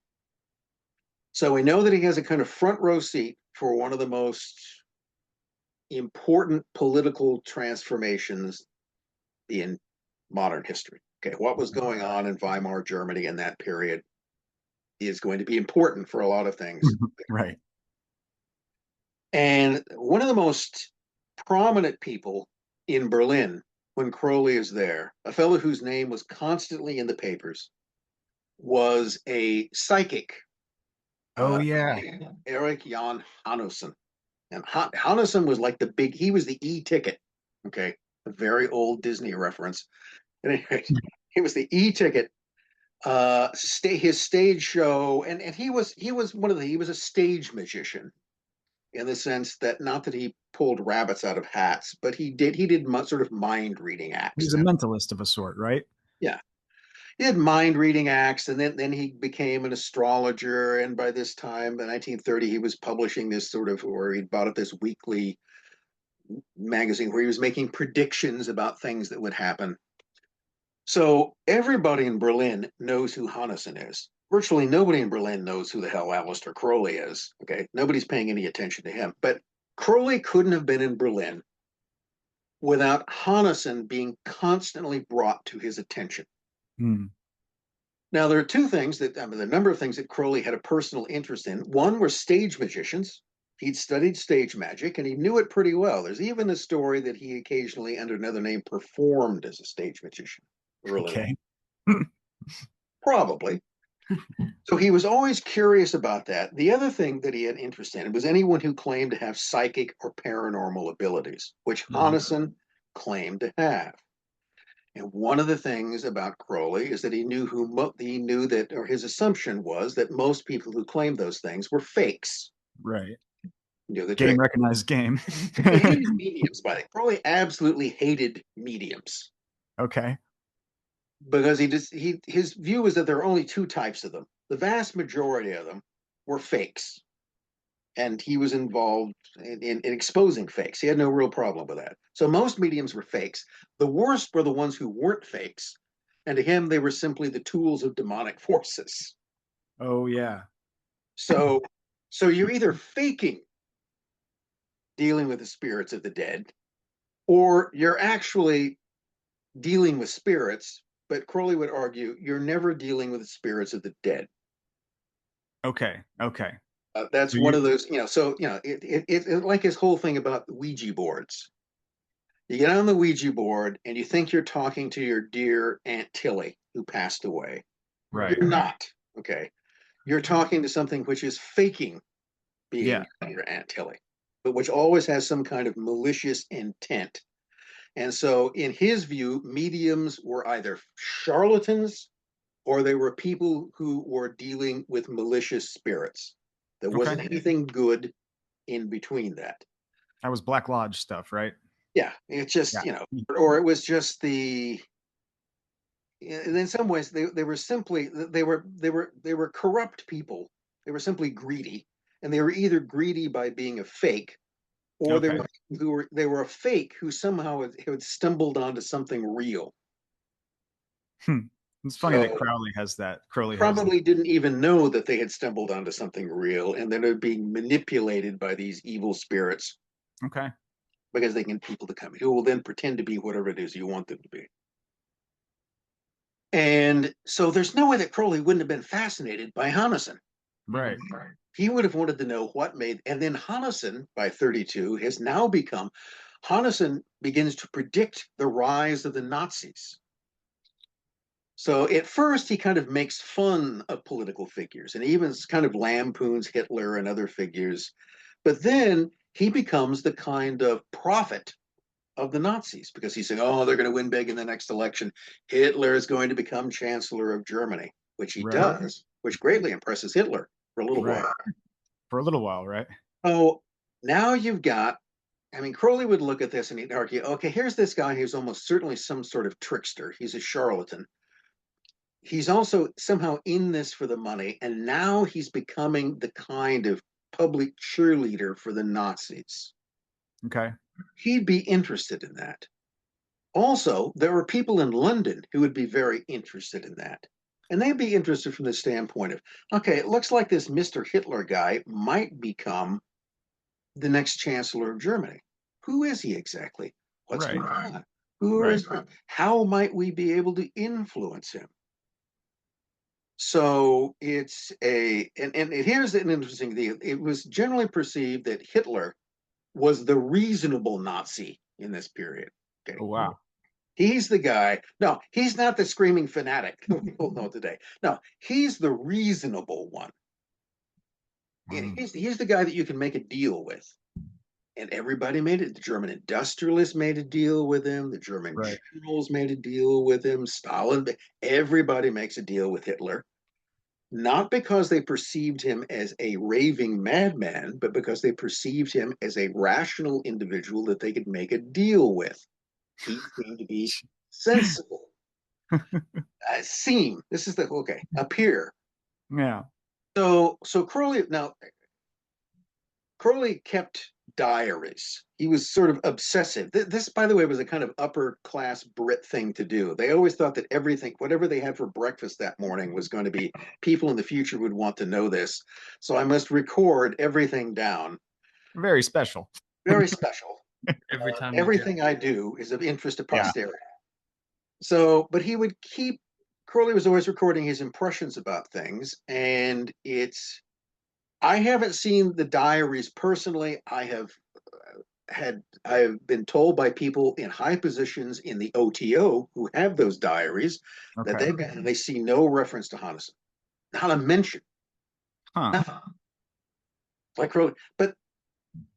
So we know that he has a kind of front row seat for one of the most important political transformations in modern history. Okay, what was going on in Weimar Germany in that period is going to be important for a lot of things. Right. And one of the most prominent people in Berlin when Crowley is there, a fellow whose name was constantly in the papers, was a psychic. Erich Jan Hanneson. And Hanneson was like he was the E-ticket. Okay, a very old Disney reference. Anyway, he was the E-ticket. His stage show, and he was a stage magician, in the sense that not that he pulled rabbits out of hats, but he did sort of mind reading acts. He's a mentalist of a sort, right? Yeah, he did mind reading acts, and then he became an astrologer. And by this time, in 1930, he was publishing this or he'd bought this weekly magazine where he was making predictions about things that would happen. So everybody in Berlin knows who Hanneson is. Virtually nobody in Berlin knows who the hell Aleister Crowley is. Okay, nobody's paying any attention to him. But Crowley couldn't have been in Berlin without Hanneson being constantly brought to his attention. Now, there are two things the number of things that Crowley had a personal interest in. One were stage magicians. He'd studied stage magic, and he knew it pretty well. There's even a story that he occasionally, under another name, performed as a stage magician. Really? Okay. Probably. So he was always curious about that. The other thing that he had interest in was anyone who claimed to have psychic or paranormal abilities, which Hanneson claimed to have. And one of the things about Crowley is that he knew his assumption was that most people who claimed those things were fakes. Right. The game recognized game. He hated mediums, by the way. Crowley absolutely hated mediums. Okay. Because his view was that there are only two types of them. The vast majority of them were fakes. And he was involved in exposing fakes. He had no real problem with that. So most mediums were fakes. The worst were the ones who weren't fakes. And to him, they were simply the tools of demonic forces. Oh, yeah. So you're either faking dealing with the spirits of the dead, or you're actually dealing with spirits. But Crowley would argue you're never dealing with the spirits of the dead. Okay. That's one of those, it's like his whole thing about the Ouija boards. You get on the Ouija board and you think you're talking to your dear Aunt Tilly who passed away. Right. You're not. Okay. You're talking to something which is faking being your Aunt Tilly. but which always has some kind of malicious intent. And so, in his view, mediums were either charlatans or they were people who were dealing with malicious spirits. There Okay. wasn't anything good in between that. That was Black Lodge stuff, right? Yeah, it's just, Yeah. you know, or it was just the, in some ways they were simply they were corrupt people. They were simply greedy, and they were either greedy by being a fake, or Okay. they were a fake who somehow had stumbled onto something real. It's funny that So Crowley has that. Crowley has that. probably didn't even know that they had stumbled onto something real, and then they're being manipulated by these evil spirits Okay. because they can get people to come who will then pretend to be whatever it is you want them to be. And so there's no way that Crowley wouldn't have been fascinated by Hannison. Right. He would have wanted to know what made, and then Hannison by 32 has now become, Hannison begins to predict the rise of the Nazis. So at first he kind of makes fun of political figures and even kind of lampoons Hitler and other figures. But then he becomes the kind of prophet of the Nazis because he's saying, oh, they're going to win big in the next election. Hitler is going to become Chancellor of Germany, which he does, which greatly impresses Hitler for a little while. For a little while, right? Oh, now you've got, I mean, Crowley would look at this and he'd argue, okay, here's this guy who's almost certainly some sort of trickster. He's a charlatan. He's also somehow in this for the money, and now he's becoming the kind of public cheerleader for the Nazis. Okay. He'd be interested in that. Also, there are people in London who would be very interested in that. And they'd be interested from the standpoint of, okay, it looks like this Mr. Hitler guy might become the next Chancellor of Germany. Who is he exactly? What's going on? Who is? How might we be able to influence him? So it's and here's an interesting thing. It was generally perceived that Hitler was the reasonable Nazi in this period. Okay. Oh, wow. He's the guy. No, he's not the screaming fanatic that we all know today. No, he's the reasonable one. He's the guy that you can make a deal with. And everybody made it. The German industrialists made a deal with him. The German generals made a deal with him. Stalin, everybody makes a deal with Hitler. Not because they perceived him as a raving madman, but because they perceived him as a rational individual that they could make a deal with. He seemed to be sensible. This is appear. Yeah. So Crowley kept diaries. He was sort of obsessive. This, by the way, was a kind of upper class Brit thing to do. They always thought that everything, whatever they had for breakfast that morning, was going to be, people in the future would want to know this. So I must record everything down. Very special. Very special. Every time everything I do is of interest to posterity. So, but he would Crowley was always recording his impressions about things, and I haven't seen the diaries personally. I have been told by people in high positions in the OTO who have those diaries that they see no reference to Hannison, not a mention. Nothing. Like Crowley,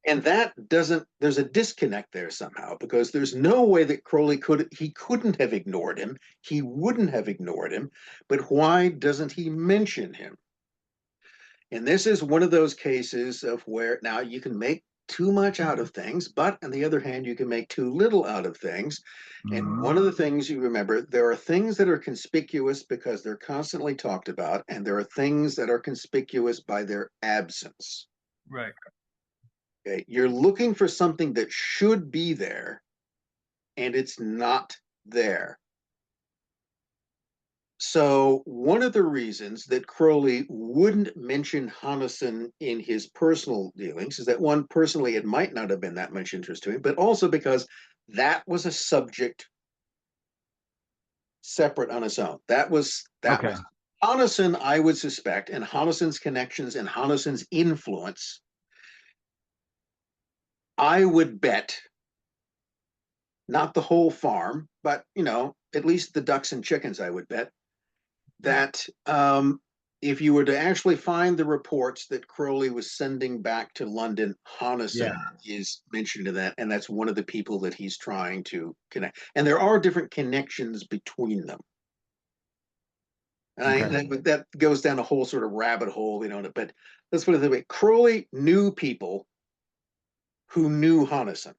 and that doesn't, there's a disconnect there somehow, because there's no way that Crowley couldn't have ignored him. He wouldn't have ignored him, but why doesn't he mention him? And this is one of those cases of where now you can make too much out of things, but on the other hand, you can make too little out of things. And one of the things you remember, there are things that are conspicuous because they're constantly talked about, and there are things that are conspicuous by their absence. Right. Okay, you're looking for something that should be there, and it's not there. So one of the reasons that Crowley wouldn't mention Hannison in his personal dealings is that, one, personally, it might not have been that much interest to him, but also because that was a subject separate on its own. That was Hannison, I would suspect, and Hannison's connections and Hannison's influence, I would bet, not the whole farm, but, at least the ducks and chickens, I would bet, that if you were to actually find the reports that Crowley was sending back to London, Honnison is mentioned in that, and that's one of the people that he's trying to connect. And there are different connections between them. And that goes down a whole sort of rabbit hole, but let's put it this way. Crowley knew people who knew Honnison.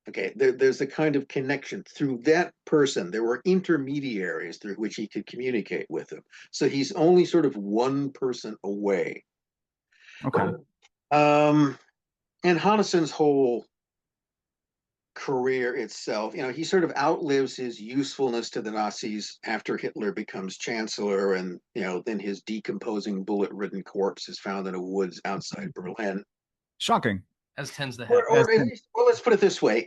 Okay, there's a kind of connection through that person. There were intermediaries through which he could communicate with them. So he's only sort of one person away. Okay. And Honnison's whole career itself, he sort of outlives his usefulness to the Nazis after Hitler becomes chancellor, and then his decomposing bullet-ridden corpse is found in a woods outside Berlin. Shocking. As tends to happen. Well, let's put it this way: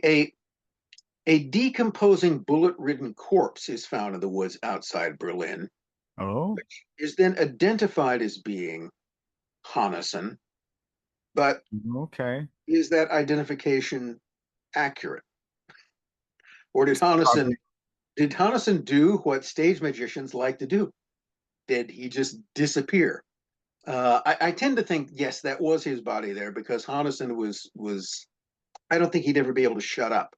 a decomposing bullet-ridden corpse is found in the woods outside Berlin. Oh. Which is then identified as being Honnison, but is that identification accurate? Or did Honnison do what stage magicians like to do? Did he just disappear? I tend to think, yes, that was his body there, because Honnison was I don't think he'd ever be able to shut up.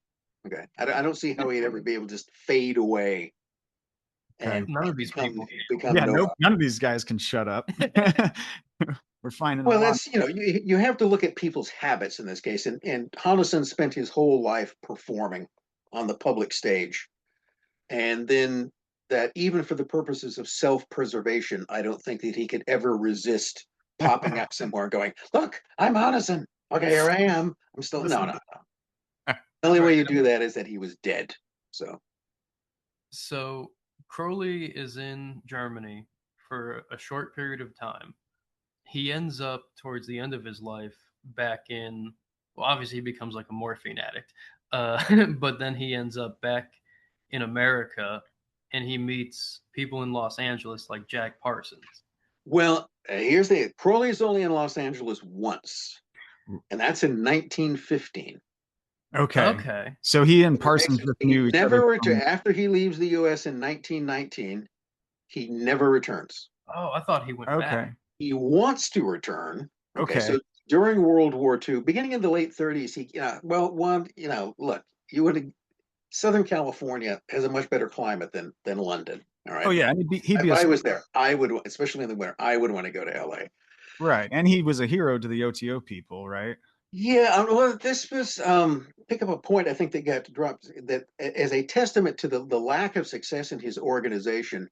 Okay, I don't see how he'd ever be able to just fade away. And none of these people none of these guys can shut up. We're finding well, that's you have to look at people's habits in this case, and Honnison spent his whole life performing on the public stage, and then that even for the purposes of self-preservation, I don't think that he could ever resist popping up somewhere and going, "Look, I'm Honnison. Okay, here I am. I'm still no. The only way you do that is that he was dead." So Crowley is in Germany for a short period of time. He ends up towards the end of his life back in, well, obviously he becomes like a morphine addict, but then he ends up back in America, and he meets people in Los Angeles like Jack Parsons. Well, here's the thing. Crowley's only in Los Angeles once, and that's in 1915. Okay. So he and Parsons knew each other. After he leaves the U.S. in 1919, he never returns. Oh, I thought he went back. He wants to return. So during World War II, beginning in the late 30s, look, Southern California has a much better climate than London. All right. Oh yeah, if I was there, I would, especially in the winter, I would want to go to LA. Right, and he was a hero to the OTO people, right? Yeah, well, this was pick up a point I think that got dropped, that as a testament to the lack of success in his organization.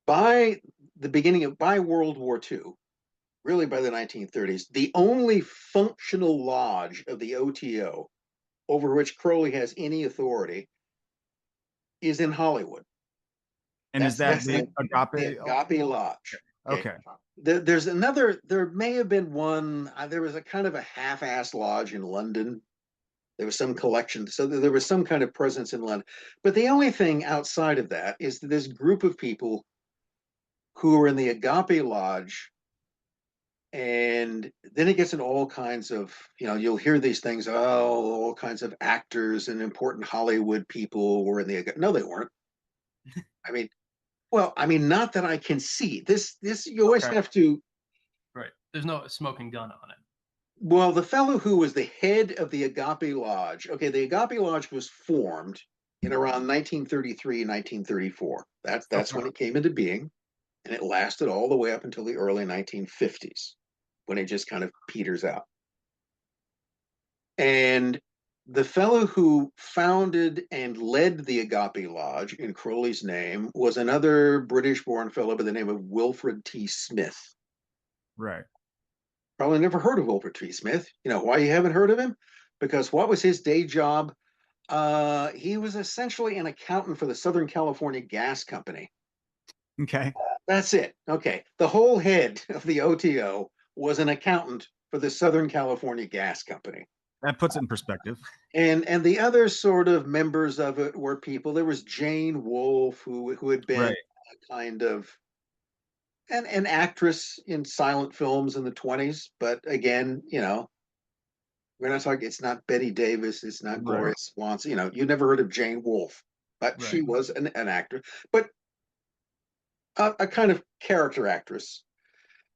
By World War II, really by the 1930s, the only functional lodge of the OTO over which Crowley has any authority is in Hollywood. And is that the Agape Lodge? Okay. There's another. There may have been one. There was a kind of a half-assed lodge in London. There was some collection, so there was some kind of presence in London. But the only thing outside of that is this group of people who are in the Agape Lodge, and then it gets into all kinds of, you'll hear these things. Oh, all kinds of actors and important Hollywood people were in the Agape. No, they weren't. Not that I can see. This you always have to. Right. There's no smoking gun on it. Well, the fellow who was the head of the Agape Lodge. Okay, the Agape Lodge was formed in around 1933, 1934. That's when it came into being, and it lasted all the way up until the early 1950s, when it just kind of peters out. And the fellow who founded and led the Agape Lodge in Crowley's name was another British-born fellow by the name of Wilfred T. Smith. Right. Probably never heard of Wilfred T. Smith. You know why you haven't heard of him? Because what was his day job? He was essentially an accountant for the Southern California Gas Company. Okay. That's it. Okay. The whole head of the OTO was an accountant for the Southern California Gas Company. That puts it in perspective. And the other sort of members of it were people. There was Jane Wolfe, who had been a kind of an actress in silent films in the 20s. But again, we're not talking. It's not Betty Davis. It's not Gloria Swanson. You never heard of Jane Wolfe, but she was an actor. But a kind of character actress.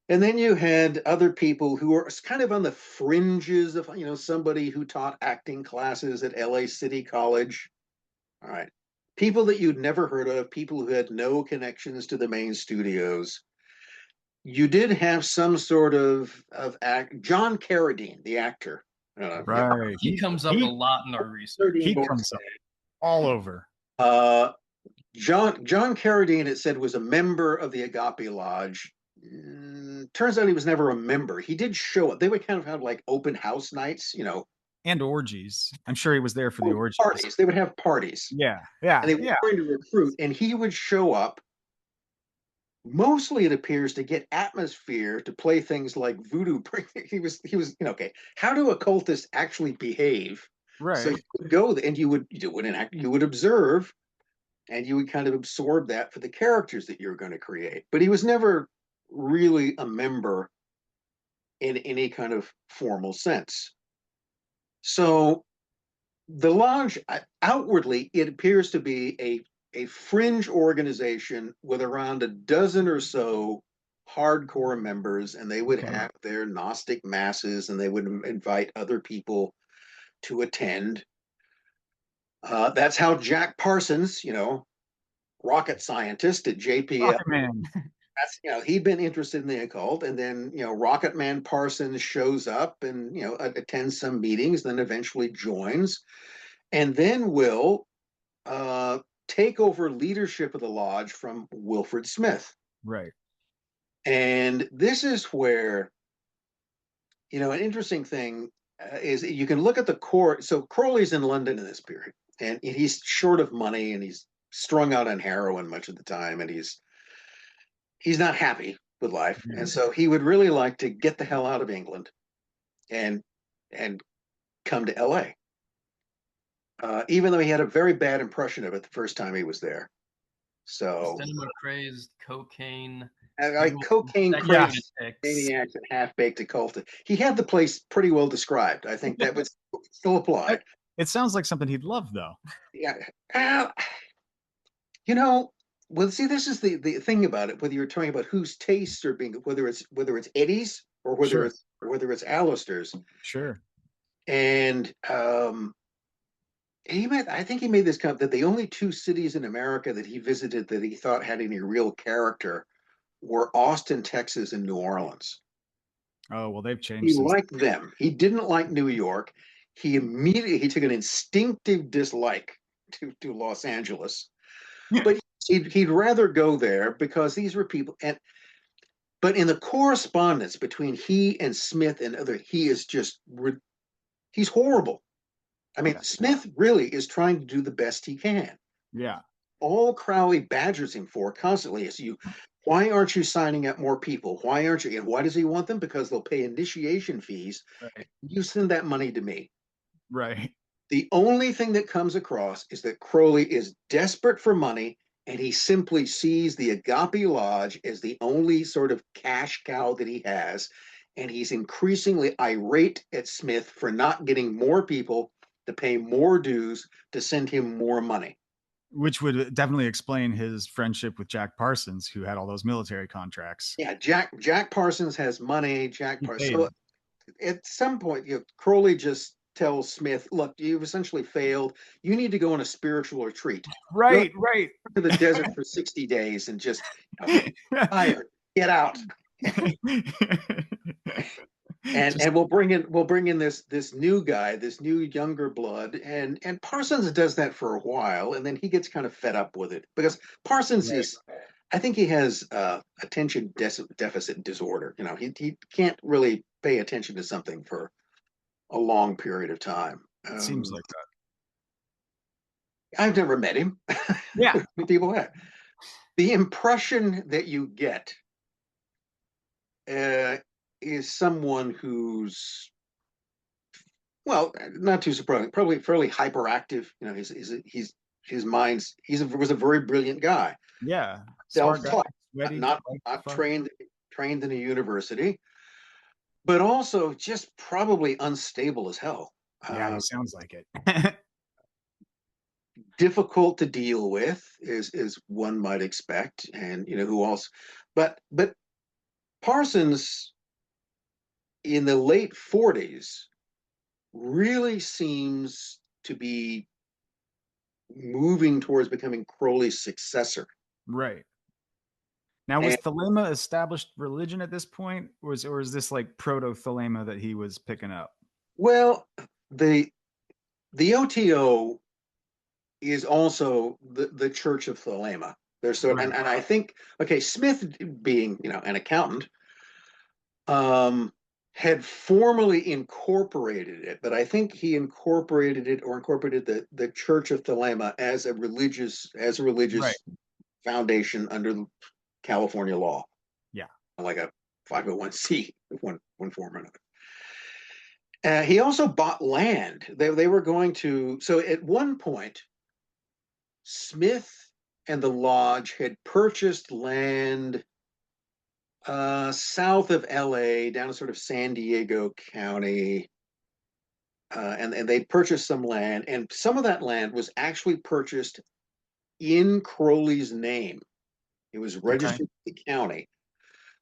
And then you had other people who were kind of on the fringes of, somebody who taught acting classes at LA City College. All right. People that you'd never heard of, people who had no connections to the main studios. You did have some sort of act. John Carradine, the actor. Right. He comes up a lot in our research. He comes up all over. John Carradine, it said, was a member of the Agape Lodge. Turns out he was never a member. He did show up. They would kind of have like open house nights, And orgies. I'm sure he was there for the orgies. Parties. They would have parties. Yeah. And they were trying to recruit, and he would show up. Mostly, it appears, to get atmosphere, to play things like voodoo. He was, okay. How do occultists actually behave? Right. So you would go and you would observe, and you would kind of absorb that for the characters that you're going to create. But he was never really a member in any kind of formal sense. So the lodge, outwardly, it appears to be a fringe organization with around a dozen or so hardcore members, and they would have their Gnostic masses, and they would invite other people to attend. That's how Jack Parsons, rocket scientist at JPL. Rocket Man. That's, he'd been interested in the occult, and then, Rocket Man Parsons shows up and, attends some meetings, then eventually joins, and then will take over leadership of the lodge from Wilfred Smith. Right. And this is where, an interesting thing is you can look at the core. So Crowley's in London in this period, and he's short of money, and he's strung out on heroin much of the time, and he's not happy with life. Mm-hmm. And so he would really like to get the hell out of England and come to LA. Even though he had a very bad impression of it the first time he was there. So cinema crazed, cocaine, cocaine crazed maniacs and half-baked occultist. He had the place pretty well described. I think that would still apply. It sounds like something he'd love, though. Yeah. Well, see, this is the thing about it. Whether you're talking about whose tastes are being, whether it's Eddie's or whether it's Aleister's. Sure. And I think he made this comment that the only two cities in America that he visited that he thought had any real character were Austin, Texas, and New Orleans. Oh, well, they've changed. He liked them. He didn't like New York. He took an instinctive dislike to Los Angeles, but he'd rather go there because these were people. But in the correspondence between he and Smith and he's horrible. I mean, Smith really is trying to do the best he can. Yeah. All Crowley badgers him for constantly is why aren't you signing up more people? Why aren't you? And why does he want them? Because they'll pay initiation fees. Right. You send that money to me. Right. The only thing that comes across is that Crowley is desperate for money, and he simply sees the Agape Lodge as the only sort of cash cow that he has. And he's increasingly irate at Smith for not getting more people to pay more dues to send him more money. Which would definitely explain his friendship with Jack Parsons, who had all those military contracts. Yeah, Jack Parsons has money. So at some point, Crowley just tells Smith, look, you've essentially failed. You need to go on a spiritual retreat. Right. To the desert for 60 days and just tired. Get out. And we'll bring in this new guy, this new younger blood, and Parsons does that for a while, and then he gets kind of fed up with it because Parsons I think he has attention deficit disorder. He can't really pay attention to something for a long period of time. It seems like that. I've never met him. Yeah, people have. The impression that you get is someone who's, well, not too surprising, probably fairly hyperactive. His mind's, was a very brilliant guy. Yeah. Self-taught, not trained in a university, but also just probably unstable as hell. Yeah, it sounds like it. difficult to deal with, is one might expect, and who else? But Parsons in the late 40s really seems to be moving towards becoming Crowley's successor. Right. Now, was And, Thelema established religion at this point, or is this like proto-Thelema that he was picking up? well, the OTO is also the Church of Thelema. There's sort Right. and I think, okay, Smith, being an accountant, had formally incorporated it, but I think he incorporated the Church of Thelema as a religious Right. foundation under California law. Yeah. Like a 501c, one form or another. He also bought land. They were going to. So at one point, Smith and the lodge had purchased land south of LA, down to sort of San Diego County. And they purchased some land, and some of that land was actually purchased in Crowley's name. It was registered to the county,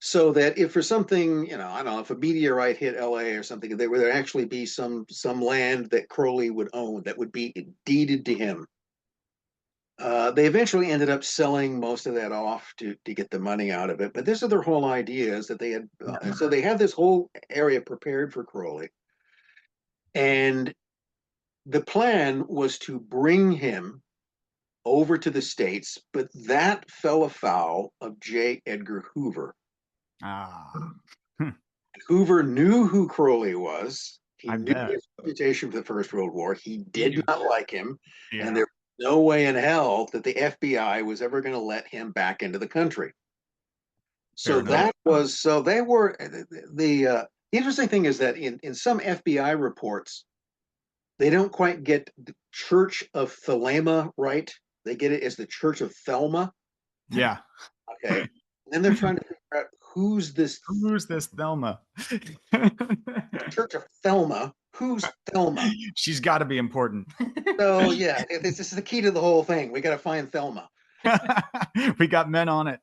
so that if for something, I don't know, if a meteorite hit LA or something, there would actually be some land that Crowley would own that would be deeded to him. They eventually ended up selling most of that off to get the money out of it. But this is their whole idea, is that they had, and so they had this whole area prepared for Crowley. And the plan was to bring him over to the States, but that fell afoul of J. Edgar Hoover. Hoover knew who Crowley was. He knew his reputation for the First World War. He did not like him, and there was no way in hell that the FBI was ever going to let him back into the country. So that was, so they were, the interesting thing is that in some FBI reports, they don't quite get the Church of Thelema right. They get it as the Church of Thelma. Yeah. Okay. And then they're trying to figure out who's this Thelma. Church of Thelma. Who's Thelma? She's got to be important. So yeah, this is the key to the whole thing. We got to find Thelma. We got men on it.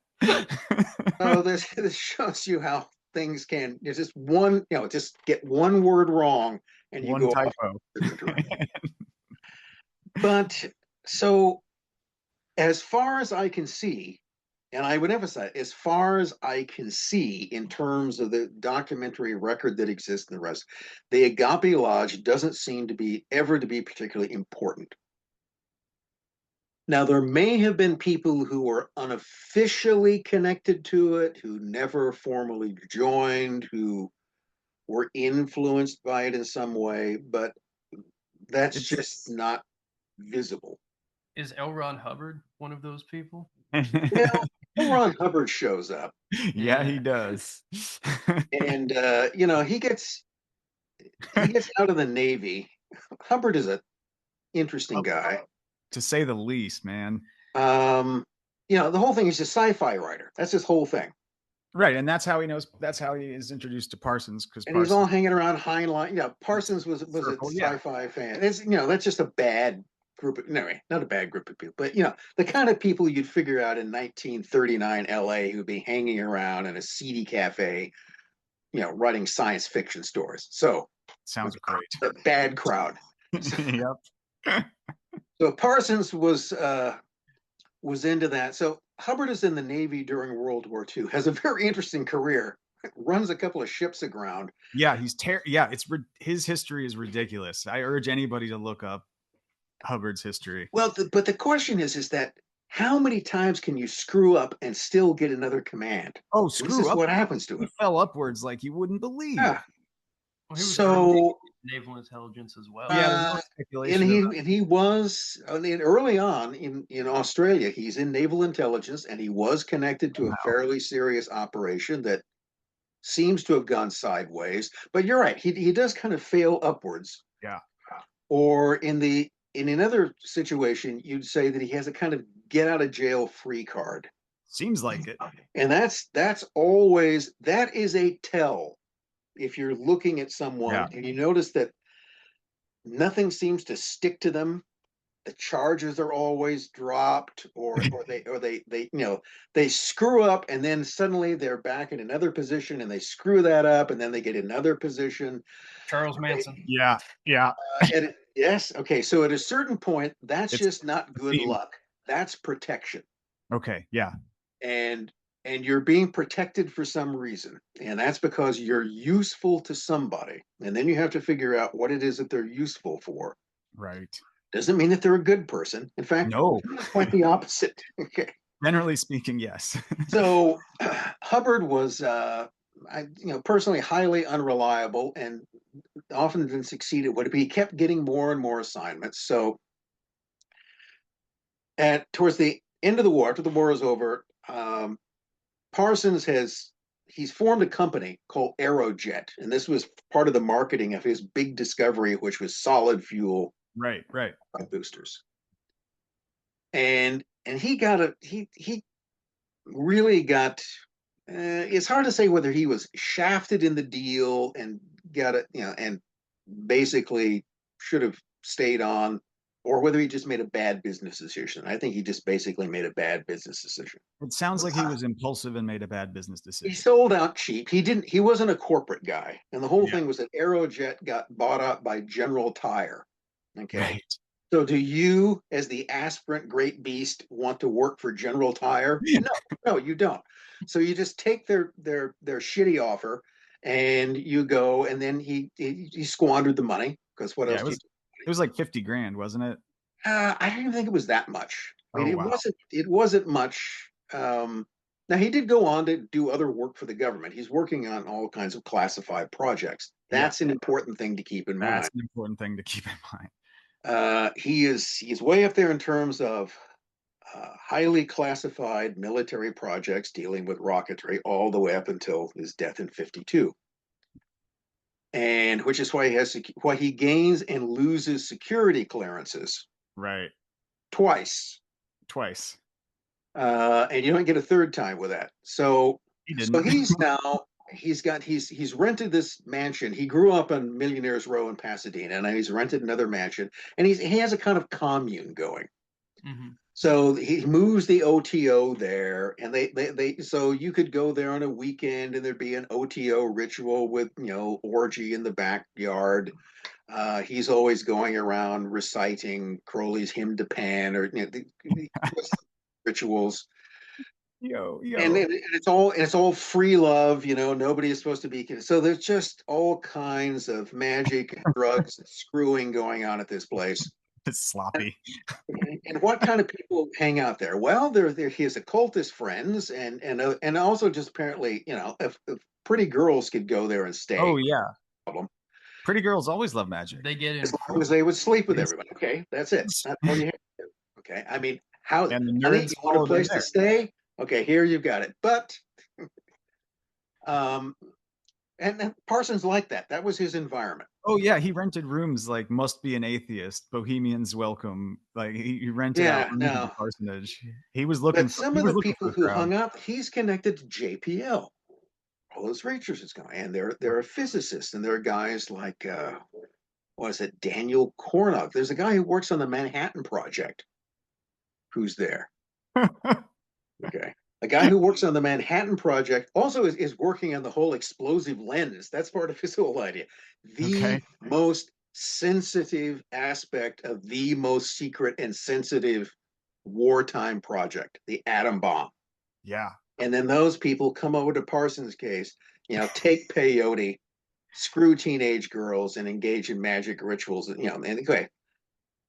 So this shows you how things can. There's just one, just get one word wrong and you go typo. But so, as far as I can see, and I would emphasize, as far as I can see, in terms of the documentary record that exists and the rest, the Agape Lodge doesn't seem to be particularly important. Now, there may have been people who were unofficially connected to it, who never formally joined, who were influenced by it in some way, but that's just not visible. Is L Ron Hubbard one of those people? Well, L Ron Hubbard shows up. Yeah, he does. And he gets out of the Navy. Hubbard is an interesting guy, to say the least, man. The whole thing is a sci-fi writer. That's his whole thing. Right, and that's how he knows. That's how he is introduced to Parsons, because he's all hanging around Heinlein. Yeah, Parsons was a sci-fi fan. It's that's just a bad group. Anyway, not a bad group of people, but the kind of people you'd figure out in 1939 LA who'd be hanging around in a seedy cafe, writing science fiction stories. So sounds great. A bad crowd. Yep. So Parsons was into that. So Hubbard is in the Navy during World War II, has a very interesting career, runs a couple of ships aground. Yeah, his history is ridiculous. I urge anybody to look up Hubbard's history. Well, but the question is that how many times can you screw up and still get another command? Oh, screw up! This is what happens to him. He fell upwards like you wouldn't believe. Yeah. Well, he was so naval intelligence as well. Yeah, and he was early on in Australia. He's in naval intelligence, and he was connected to a fairly serious operation that seems to have gone sideways. But you're right; he does kind of fail upwards. Yeah. Or in another situation, you'd say that he has a kind of get out of jail free card. Seems like it. And that is a tell. If you're looking at someone and you notice that nothing seems to stick to them, the charges are always dropped, or they they screw up, and then suddenly they're back in another position, and they screw that up, and then they get another position. Charles Manson. Yeah. Yeah. Yes. Okay. So at a certain point, that's It's just not good theme. luck. That's protection. Okay. Yeah. And you're being protected for some reason, and that's because you're useful to somebody, and then you have to figure out what it is that they're useful for. Right. Doesn't mean that they're a good person. In fact, No. quite the opposite. Okay. Generally speaking, yes. So Hubbard was, personally highly unreliable and often didn't succeed at what he kept getting more and more assignments. So towards the end of the war, after the war is over, Parsons he's formed a company called Aerojet, and this was part of the marketing of his big discovery, which was solid fuel Right. boosters. And he really got. It's hard to say whether he was shafted in the deal and got it, and basically should have stayed on, or whether he just made a bad business decision. I think he just basically made a bad business decision. It sounds like he was impulsive and made a bad business He decision. sold out cheap. He wasn't a corporate guy. And the whole Yeah. thing was that Aerojet got bought out by General Tire. Okay. Right. So do you, as the aspirant great beast, want to work for General Tire? No, you don't. So you just take their shitty offer and you go, and then he squandered the money, because what else Yeah, do you it was like 50 grand, wasn't it? I don't even think it was that much. I mean, Oh, wow. it wasn't much. Now he did go on to do other work for the government. He's working on all kinds of classified projects. Yeah. That's an important thing to keep in mind. That's an important thing to keep in mind. He's way up there in terms of highly classified military projects dealing with rocketry, all the way up until his death in '52. And which is why he gains and loses security clearances Right. twice. And you don't get a third time with that. So He didn't. he's rented this mansion. He grew up on Millionaires Row in Pasadena, and he's rented another mansion, and he has a kind of commune going. Mm-hmm. So he moves the OTO there, and they so you could go there on a weekend, and there'd be an OTO ritual with orgy in the backyard. He's always going around reciting Crowley's hymn to Pan, or the rituals. Yo. And it's all free love. Nobody is supposed to be. So there's just all kinds of magic and drugs and screwing going on at this place. It's sloppy. And what kind of people hang out there? Well, they're his occultist friends, and also just apparently, if pretty girls could go there and stay. Oh yeah. Problem. Pretty girls always love magic. They get in. As long as they would sleep with everybody. Okay, that's it. That's all you have to do. Okay, I mean, how? And the I nerds think you want a place to stay. Okay, here you've got it. But, and Parsons liked that. That was his environment. Oh yeah, he rented rooms like Must Be an Atheist, Bohemians Welcome. Like he rented out rooms at the parsonage. He was looking. But some of the people who hung up, he's connected to JPL. All those researchers is going, and they're a physicist, and there are guys like what is it, Daniel Cornock. There's a guy who works on the Manhattan Project, who's there. Okay. A guy who works on the Manhattan Project also is working on the whole explosive lens. That's part of his whole idea. The most sensitive aspect of the most secret and sensitive wartime project, the atom bomb. Yeah. And then those people come over to Parsons' case, take peyote, screw teenage girls, and engage in magic rituals. And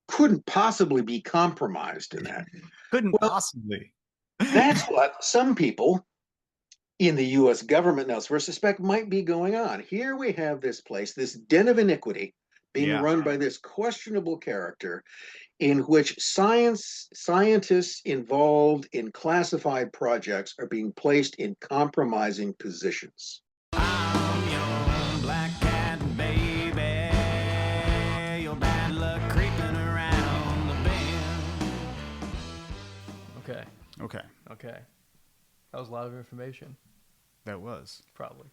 couldn't possibly be compromised in that. Couldn't possibly. That's what some people in the U.S. government and elsewhere suspect might be going on. Here we have this place, this den of iniquity, being run by this questionable character, in which scientists involved in classified projects are being placed in compromising positions. I'm your black cat, baby. Your bad luck creeping around the bend. Okay. That was a lot of information. That was Probably.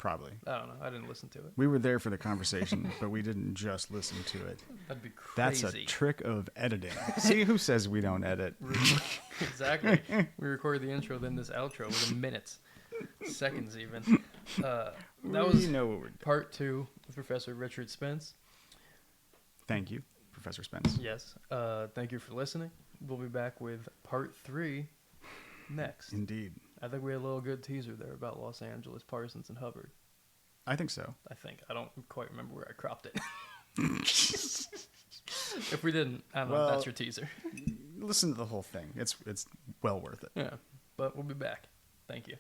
Probably. I don't know. I didn't listen to it. We were there for the conversation, but we didn't just listen to it. That'd be crazy. That's a trick of editing. See, who says we don't edit? Exactly. We recorded the intro, then this outro within minutes, seconds even. That was know what we're doing. part 2 with Professor Richard Spence. Thank you, Professor Spence. Yes. Thank you for listening. We'll be back with part 3 next. Indeed. I think we had a little good teaser there about Los Angeles, Parsons, and Hubbard. I think so. I don't quite remember where I cropped it. If we didn't, I don't know. That's your teaser. Listen to the whole thing. It's well worth it. Yeah. But we'll be back. Thank you.